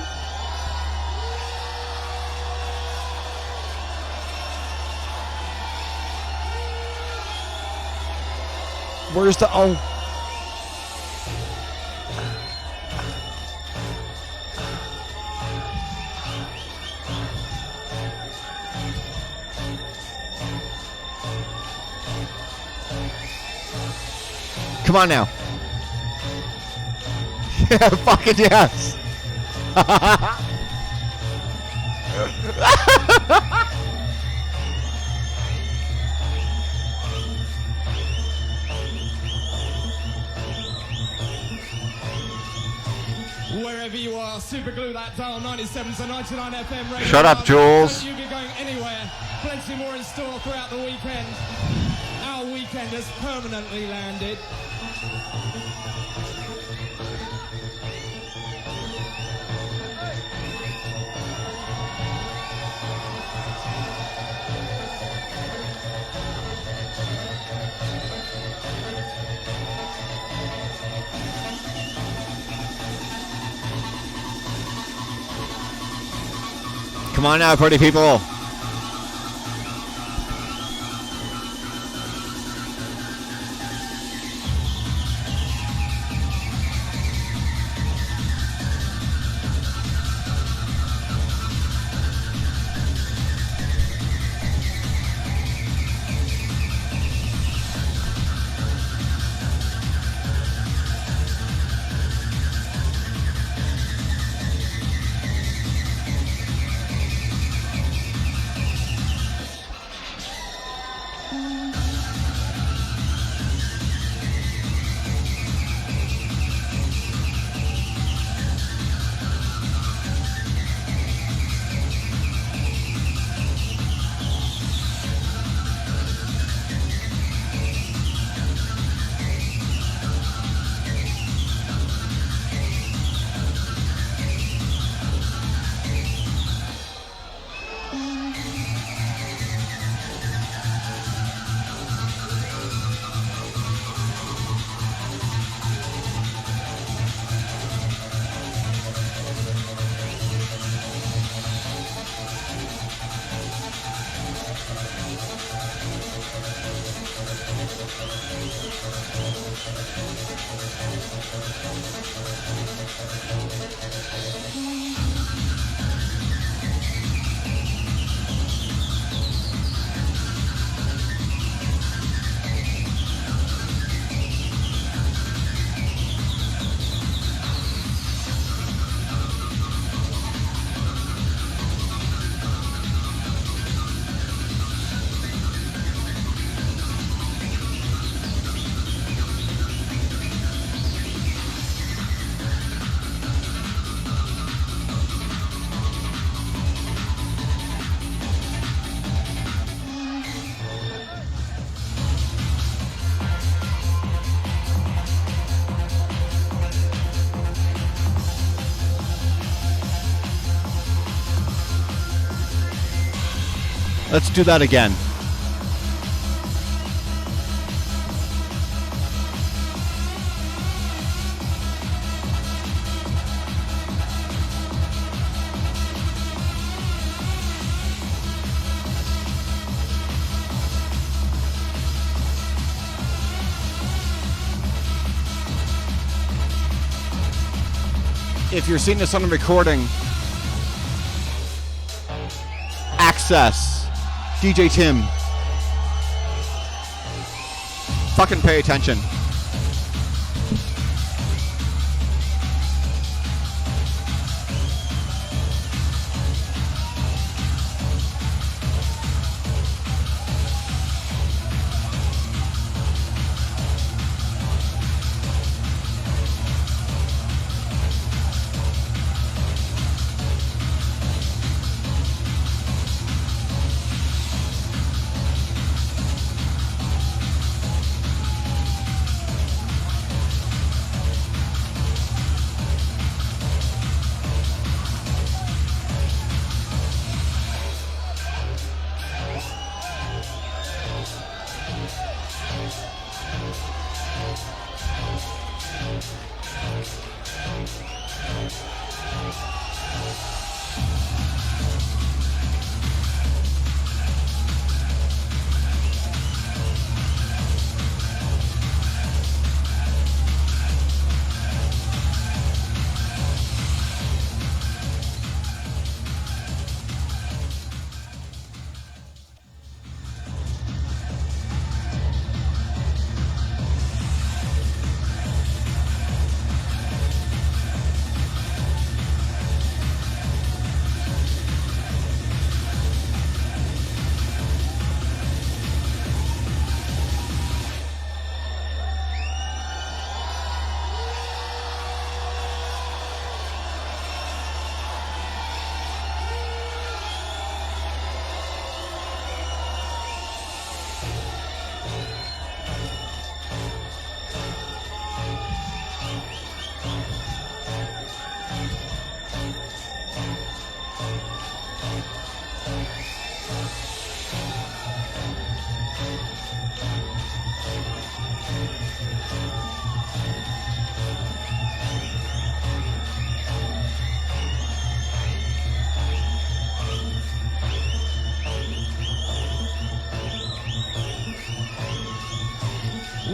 Where's the oh? Come on now. Yeah, fucking yes. Wherever you are, super glue that dial 97 to 99 FM radio. Shut up, Jules. Don't you be going anywhere. Plenty more in store throughout the weekend. Our weekend has permanently landed. Come on now, party people. Let's do that again. If you're seeing this on the recording, Access, DJ Tim, fucking pay attention.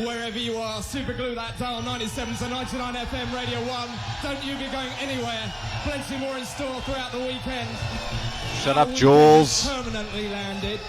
Wherever you are, superglue that dial 97 to 99 FM Radio 1. Don't you be going anywhere. Plenty more in store throughout the weekend. Shut up, Jules. Permanently landed.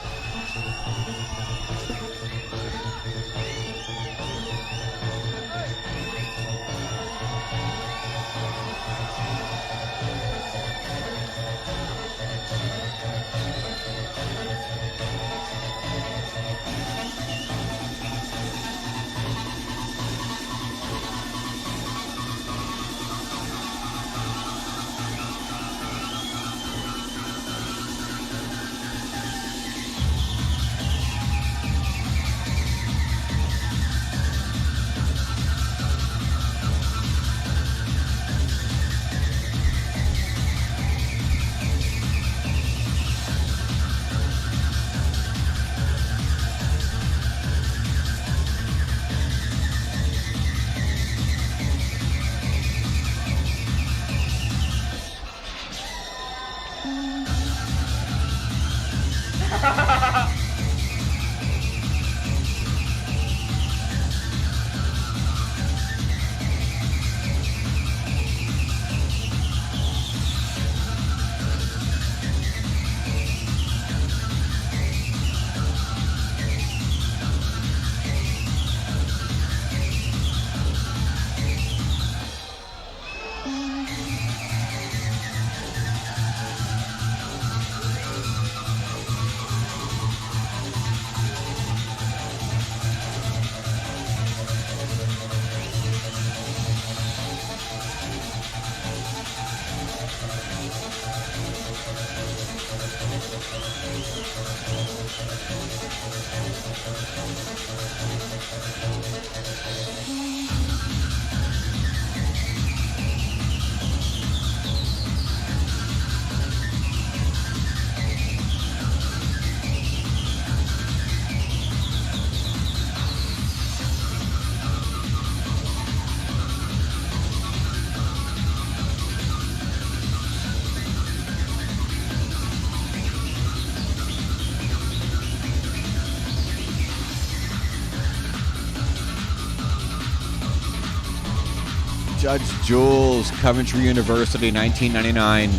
Judge Jules, Coventry University, 1999.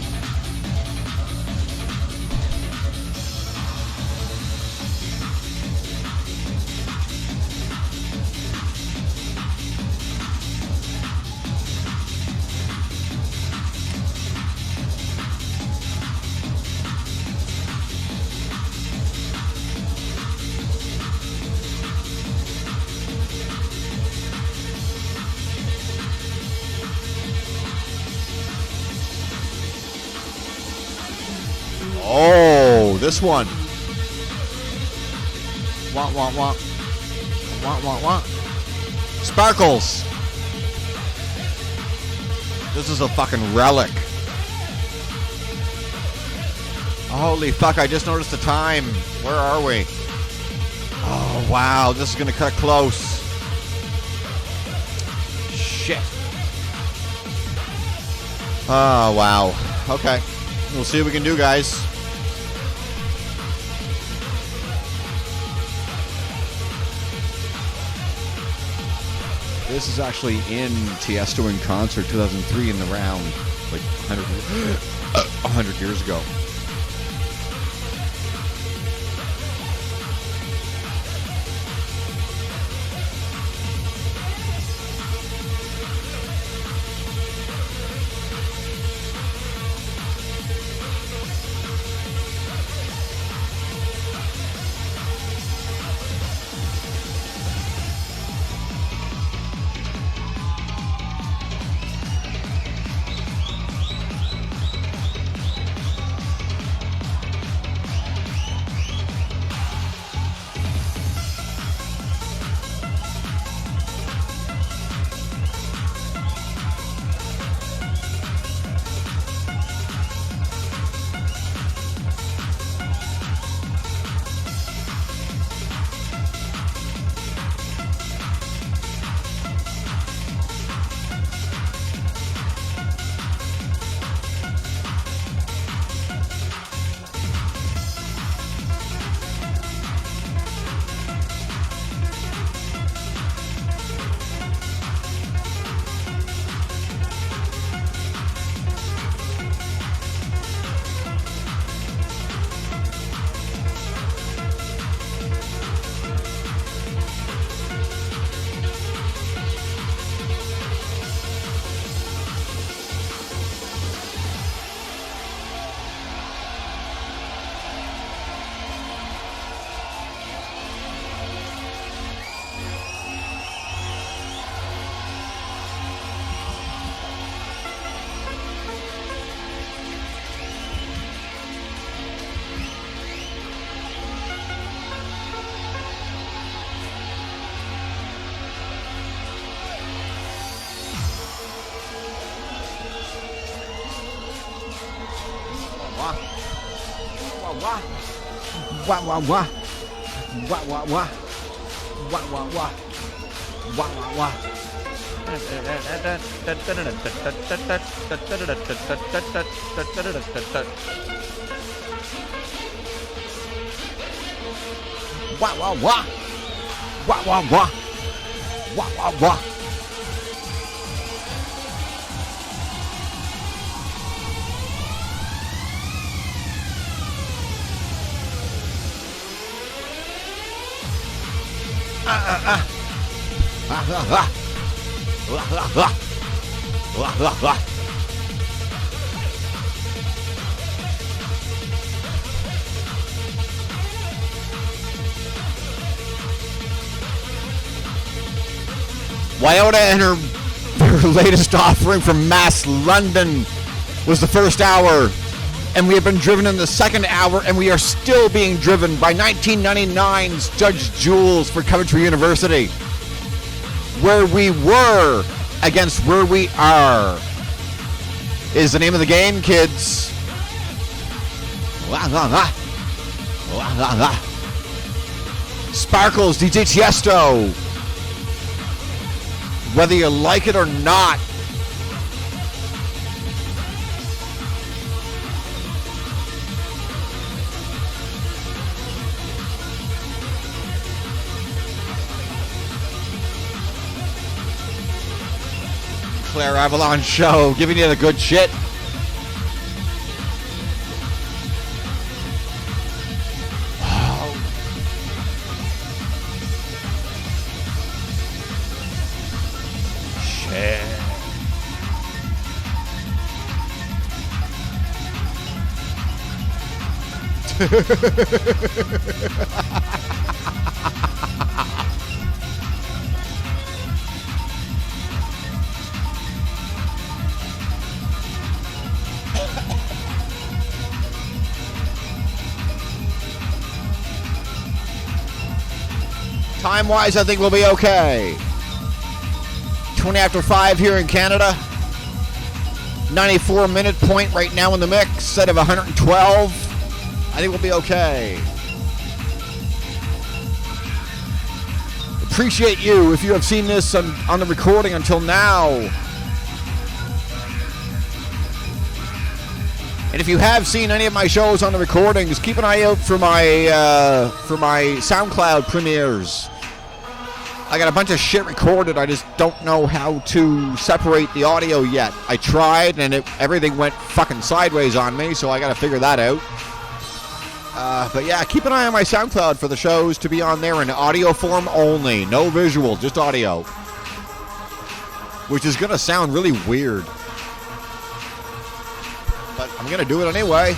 Oh, this one. Wah, wah, wah. Wah, wah, wah. Sparkles. This is a fucking relic. Holy fuck, I just noticed the time. Where are we? Oh, wow, this is going to cut close. Shit. Oh, wow. Okay. We'll see what we can do, guys. This is actually in Tiesto in concert 2003 in the round, like 100 years ago. Wah wah wah. Wah wah wah. Wah wah wah. Wah wah wah. Wah wah wah. Wah wah wah. Wah wah wah. Yiota and her latest offering from Mass London was the first hour, and we have been driven in the second hour, and we are still being driven by 1999's Judge Jules for Coventry University. Where we were against where we are is the name of the game, kids. Sparkles, DJ Tiesto. Whether you like it or not. Klayre Avalon show, giving you the good shit. Shit. Time-wise, I think we'll be okay. 20 after 5 here in Canada. 94-minute point right now in the mix, set of 112. I think we'll be okay. Appreciate you if you have seen this on the recording until now. And if you have seen any of my shows on the recordings, keep an eye out for my SoundCloud premieres. I got a bunch of shit recorded. I just don't know how to separate the audio yet. I tried, and everything went fucking sideways on me, so I got to figure that out. But yeah, keep an eye on my SoundCloud for the shows to be on there in audio form only. No visual, just audio. Which is going to sound really weird. But I'm going to do it anyway.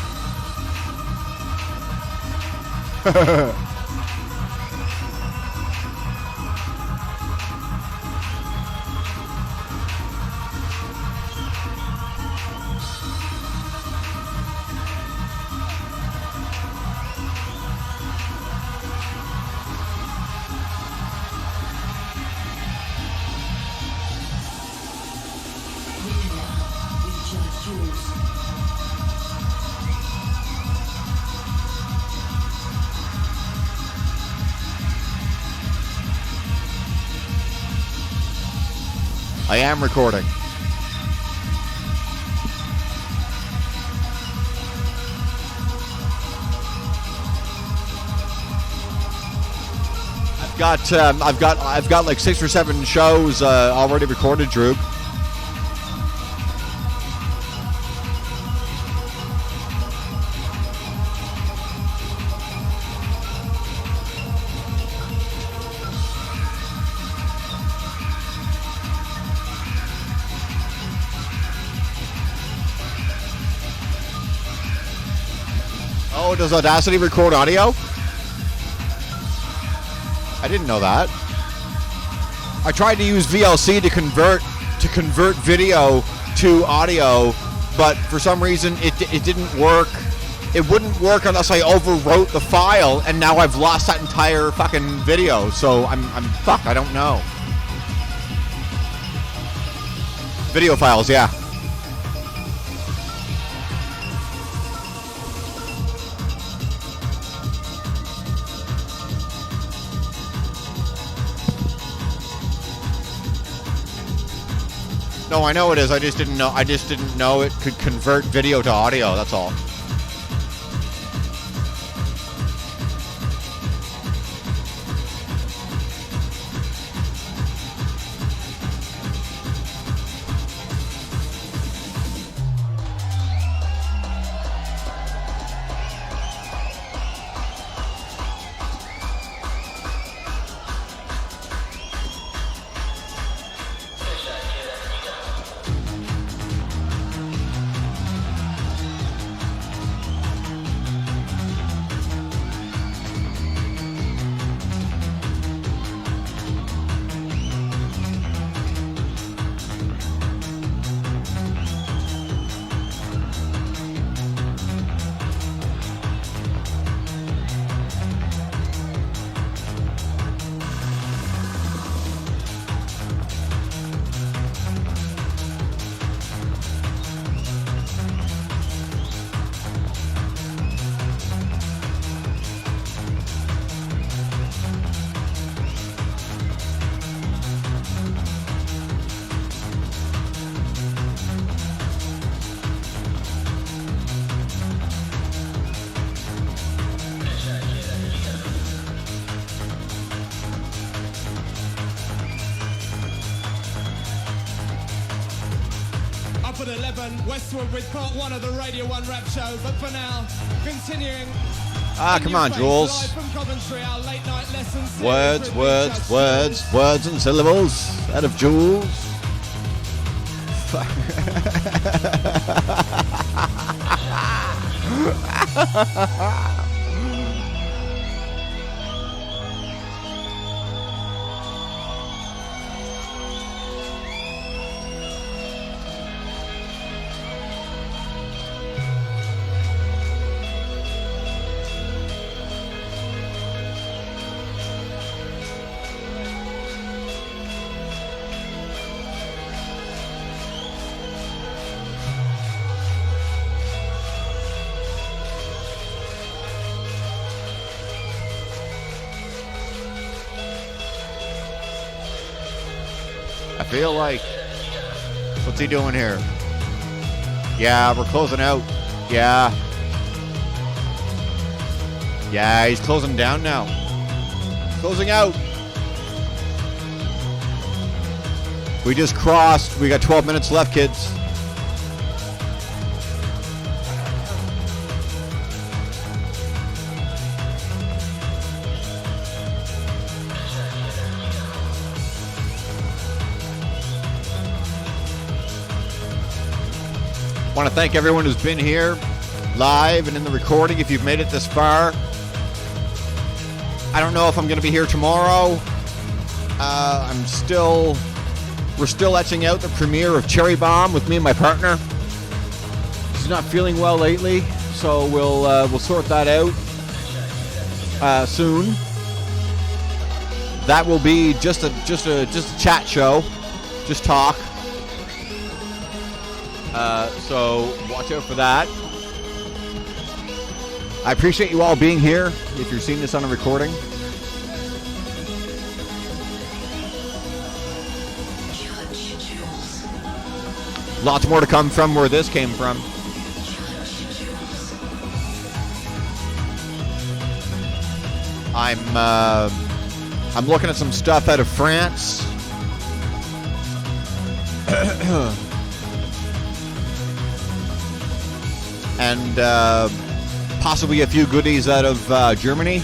I am recording. I've got like 6 or 7 shows already recorded, Drew. Oh, does Audacity record audio? I didn't know that. I tried to use VLC to convert video to audio, but for some reason it didn't work. It wouldn't work unless I overwrote the file, and now I've lost that entire fucking video. So I'm fucked. I don't know. Video files, yeah. No, I know it is. I just didn't know it could convert video to audio. That's all. at 11, Westwood with part 1 of the Radio 1 rap show. But for now, continuing. Come on, Jules. Live from Coventry, our late night lesson series Words, with words, Judge words, Jules. words and syllables out of Jules. I feel like, what's he doing here? Yeah, we're closing out. Yeah. Yeah, he's closing down now. Closing out. We just crossed. We got 12 minutes left, kids. I want to thank everyone who's been here live and in the recording. If you've made it this far, I don't know if I'm going to be here tomorrow. We're still etching out the premiere of Cherry Bomb with me and my partner. He's not feeling well lately, so we'll sort that out soon. That will be just a chat show, just talk. So watch out for that. I appreciate you all being here. If you're seeing this on a recording, lots more to come from where this came from. I'm looking at some stuff out of France. And possibly a few goodies out of Germany.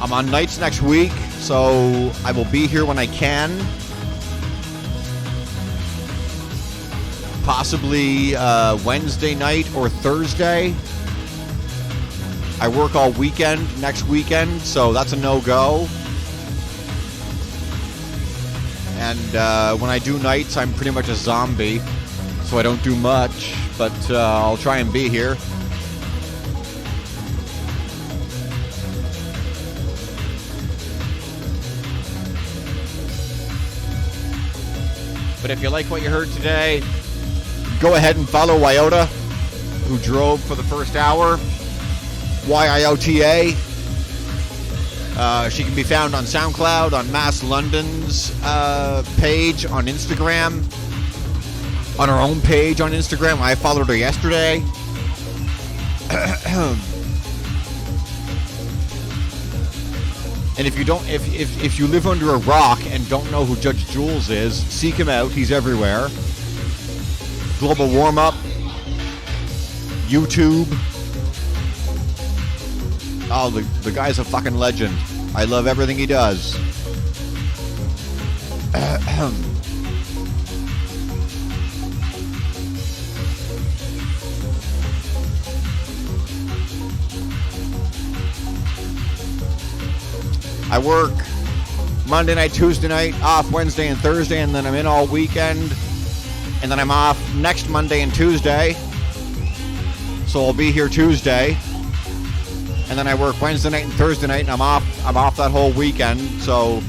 I'm on nights next week, so I will be here when I can. Possibly Wednesday night or Thursday. I work all weekend next weekend, so that's a no-go. And when I do nights, I'm pretty much a zombie, so I don't do much, but I'll try and be here. But if you like what you heard today, go ahead and follow Yiota, who drove for the first hour. YIOTA. She can be found on SoundCloud, on Mass London's page on Instagram, on her own page on Instagram. I followed her yesterday. And if you don't, if you live under a rock and don't know who Judge Jules is, seek him out. He's everywhere. Global Warm Up, YouTube. Oh, the guy's a fucking legend. I love everything he does. I work Monday night, Tuesday night, off Wednesday and Thursday, and then I'm in all weekend. And then I'm off next Monday and Tuesday. So I'll be here Tuesday. And then I work Wednesday night and Thursday night, and I'm off that whole weekend, so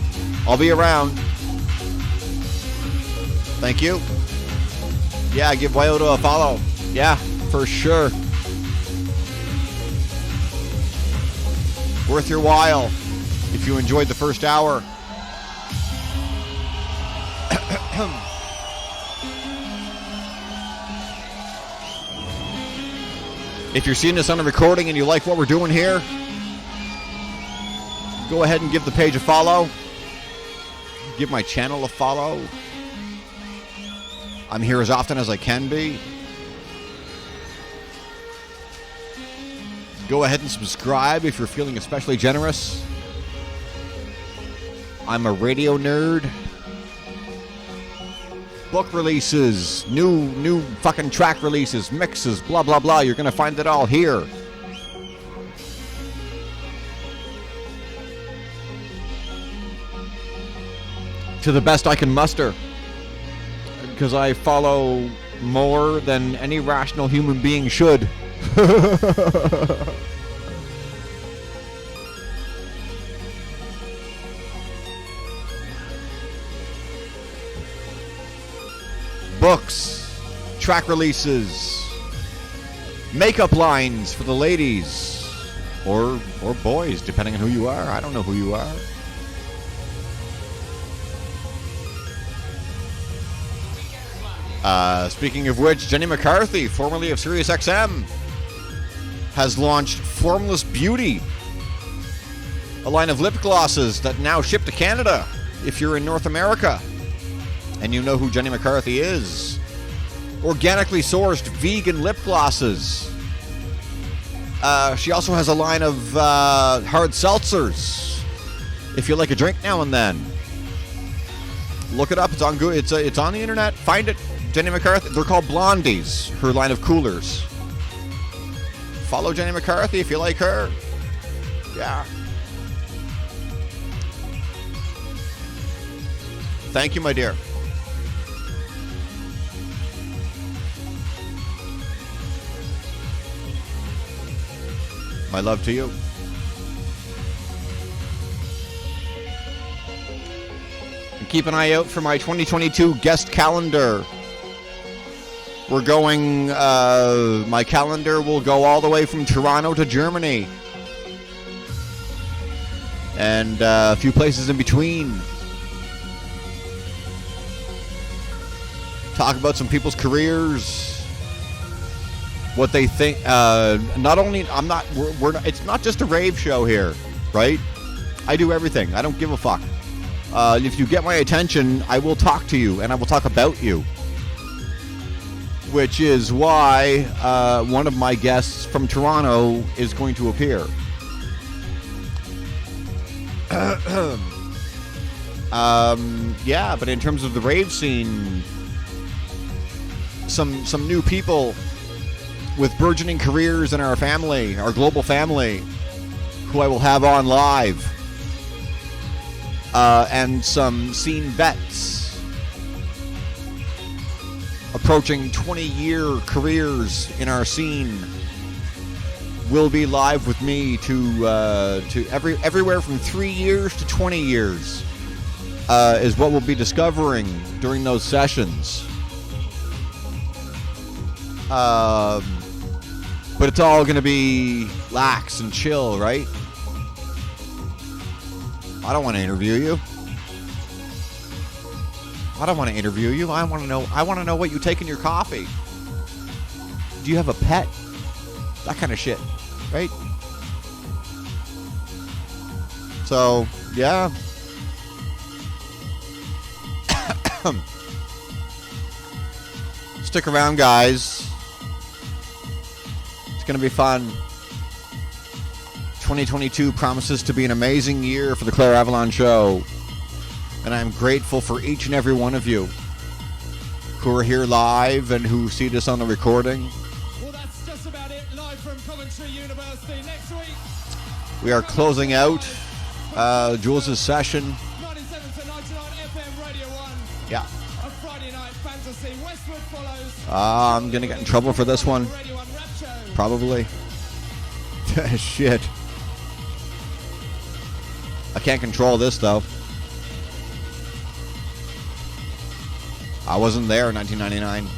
I'll be around. Thank you. Yeah, give Yiota a follow. Yeah, for sure. Worth your while if you enjoyed the first hour. If you're seeing this on a recording and you like what we're doing here, go ahead and give the page a follow. Give my channel a follow. I'm here as often as I can be. Go ahead and subscribe if you're feeling especially generous. I'm a radio nerd. Book releases, new fucking track releases, mixes, blah, blah, blah. You're going to find it all here. To the best I can muster. Because I follow more than any rational human being should. Books, track releases, makeup lines for the ladies or boys, depending on who you are. I don't know who you are. Speaking of which, Jenny McCarthy, formerly of SiriusXM, has launched Formless Beauty, a line of lip glosses that now ship to Canada if you're in North America and you know who Jenny McCarthy is. Organically sourced vegan lip glosses. She also has a line of hard seltzers if you like a drink now and then. Look it up. It's on Google. It's on the internet. Find it. Jenny McCarthy. They're called Blondies, her line of coolers. Follow Jenny McCarthy if you like her. Yeah. Thank you, my dear. My love to you. And keep an eye out for my 2022 guest calendar. We're going, my calendar will go all the way from Toronto to Germany. And a few places in between. Talk about some people's careers. What they think. Not only, we're not, it's not just a rave show here, right? I do everything. I don't give a fuck. If you get my attention, I will talk to you and I will talk about you. Which is why one of my guests from Toronto is going to appear. Yeah, but in terms of the rave scene, some new people with burgeoning careers in our family, our global family, who I will have on live, and some scene vets approaching 20-year careers in our scene will be live with me to everywhere from 3 years to 20 years is what we'll be discovering during those sessions. But it's all going to be lax and chill, right? I don't want to interview you. I don't want to interview you. I want to know what you take in your coffee. Do you have a pet? That kind of shit, right? So, yeah. Stick around, guys. It's going to be fun. 2022 promises to be an amazing year for the Klayre Avalon Show. And I'm grateful for each and every one of you who are here live and who see this on the recording. Well, that's just about it. Live from Coventry University. Next week, we are closing out Jules' session. 97 to 99 FM Radio 1. Yeah. A Friday night fantasy. Westwood follows. I'm going to get in trouble for this one. Radio 1 rap show. Probably. Shit. I can't control this, though. I wasn't there in 1999.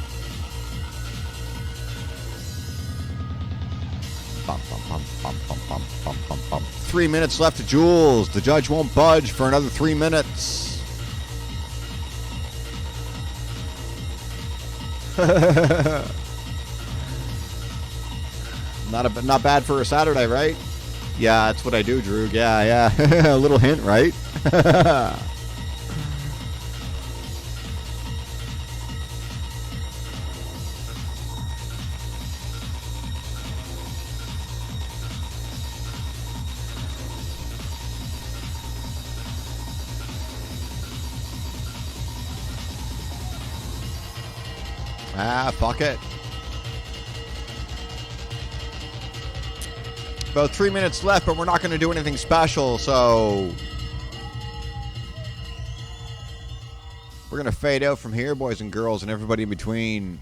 Bum, bum, bum, bum, bum, bum, bum, bum, bum. 3 minutes left to Jules. The judge won't budge for another 3 minutes. Not bad for a Saturday, right? Yeah, that's what I do, Drew. Yeah. A little hint, right? Fuck it. About 3 minutes left, but we're not going to do anything special, so we're going to fade out from here, boys and girls, and everybody in between.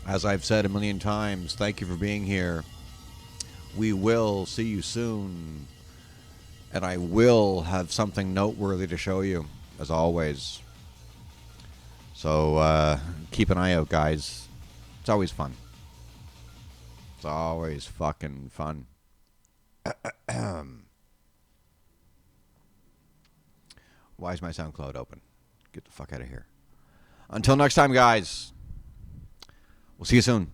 As I've said a million times, thank you for being here. We will see you soon, and I will have something noteworthy to show you, as always. So keep an eye out, guys. It's always fun. It's always fucking fun. Why is my SoundCloud open? Get the fuck out of here. Until next time, guys. We'll see you soon.